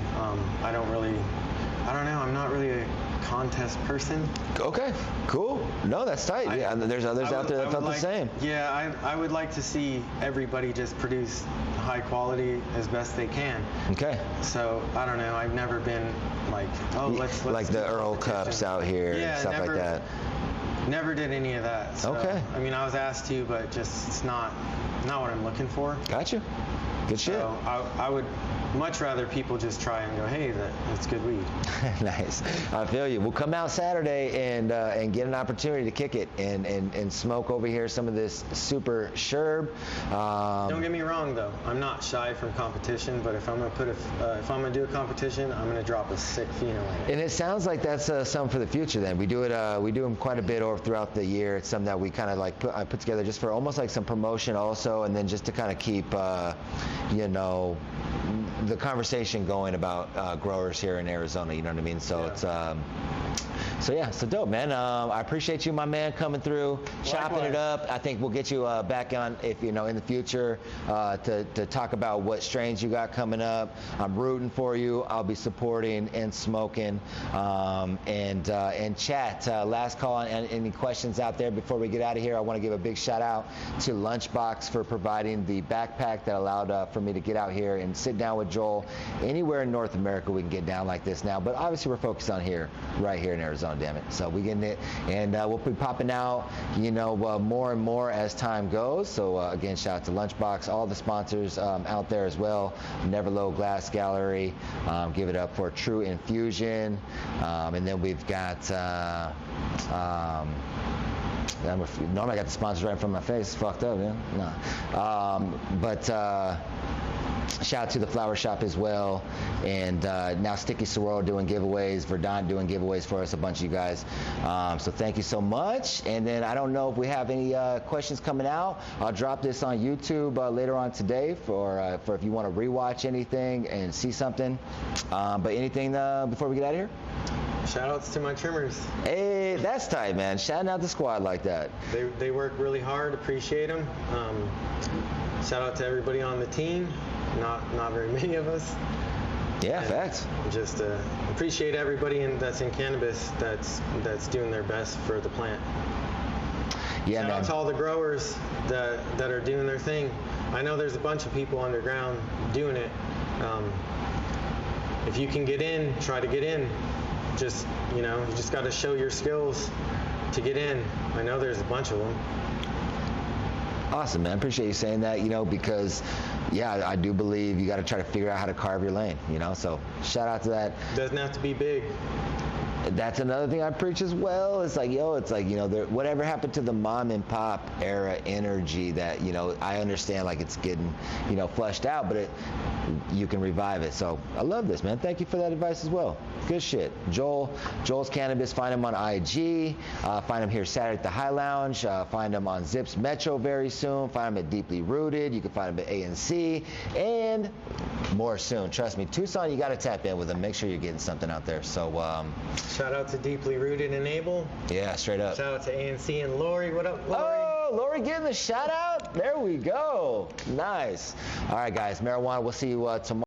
I don't know. I'm not really a contest person. Okay, cool. No, that's tight. Yeah, there's others out there that felt the same. Yeah, I would like to see everybody just produce high quality as best they can. Okay. So I don't know. I've never been like, let's like the Earl Cups out here, stuff like that. Never did any of that. So, okay. I mean, I was asked to, but just it's not what I'm looking for. Gotcha. Good shit. So I would much rather people just try and go, hey, that's good weed. Nice. I feel you. We'll come out Saturday and get an opportunity to kick it and smoke over here some of this super sherb. Don't get me wrong though. I'm not shy from competition, but if I'm gonna do a competition, I'm gonna drop a sick pheno in it. And it sounds like that's something for the future. Then we do them quite a bit throughout the year. It's something that we kind of like I put together just for almost like some promotion also, and then just to kind of keep the conversation going about growers here in Arizona, you know what I mean? So it's So yeah, so dope, man. I appreciate you, my man, coming through, chopping it up. I think we'll get you back on, if in the future, to talk about what strains you got coming up. I'm rooting for you. I'll be supporting and smoking. And chat. Last call on any questions out there before we get out of here. I want to give a big shout out to Lunchbox for providing the backpack that allowed for me to get out here and sit down with Joel. Anywhere in North America we can get down like this now, but obviously we're focused on right here in Arizona, damn it. So we getting it, and we'll be popping out, more and more as time goes. So again, shout out to Lunchbox, all the sponsors out there as well. Neverlow Glass Gallery, give it up for True Infusion, and then we've got. Normally I got the sponsors right in front of my face. It's fucked up, man. No. But shout out to the Flower Shop as well, and now Sticky Sororo doing giveaways, Verdant doing giveaways for us, a bunch of you guys. So thank you so much. And then I don't know if we have any questions coming out. I'll drop this on YouTube later on today for if you want to rewatch anything and see something. But anything before we get out of here? Shout outs to my trimmers. Hey, that's tight, man. Shouting out the squad like that. They work really hard. Appreciate them. Shout out to everybody on the team. Not very many of us. Yeah, facts. Just appreciate everybody that's in cannabis that's doing their best for the plant. Yeah, Shout man. out to all the growers that are doing their thing. I know there's a bunch of people underground doing it. If you can get in, try to get in. Just you just got to show your skills to get in. I know there's a bunch of them. Awesome, man. Appreciate you saying that, because yeah, I do believe you got to try to figure out how to carve your lane, so shout out to that. Doesn't have to be big. That's another thing I preach as well. It's like, whatever happened to the mom and pop era energy that, I understand like it's getting, flushed out, but you can revive it. So I love this, man. Thank you for that advice as well. Good shit. Joel's Cannabis, find him on IG. Find him here Saturday at the High Lounge. Find him on Zips Metro very soon. Find him at Deeply Rooted. You can find him at ANC. And more soon. Trust me. Tucson, you got to tap in with him. Make sure you're getting something out there. So, shout out to Deeply Rooted and Able. Yeah, straight up. Shout out to ANC and Lori. What up, Lori? Oh, Lori getting the shout out? There we go. Nice. All right, guys. Marijuana, we'll see you tomorrow.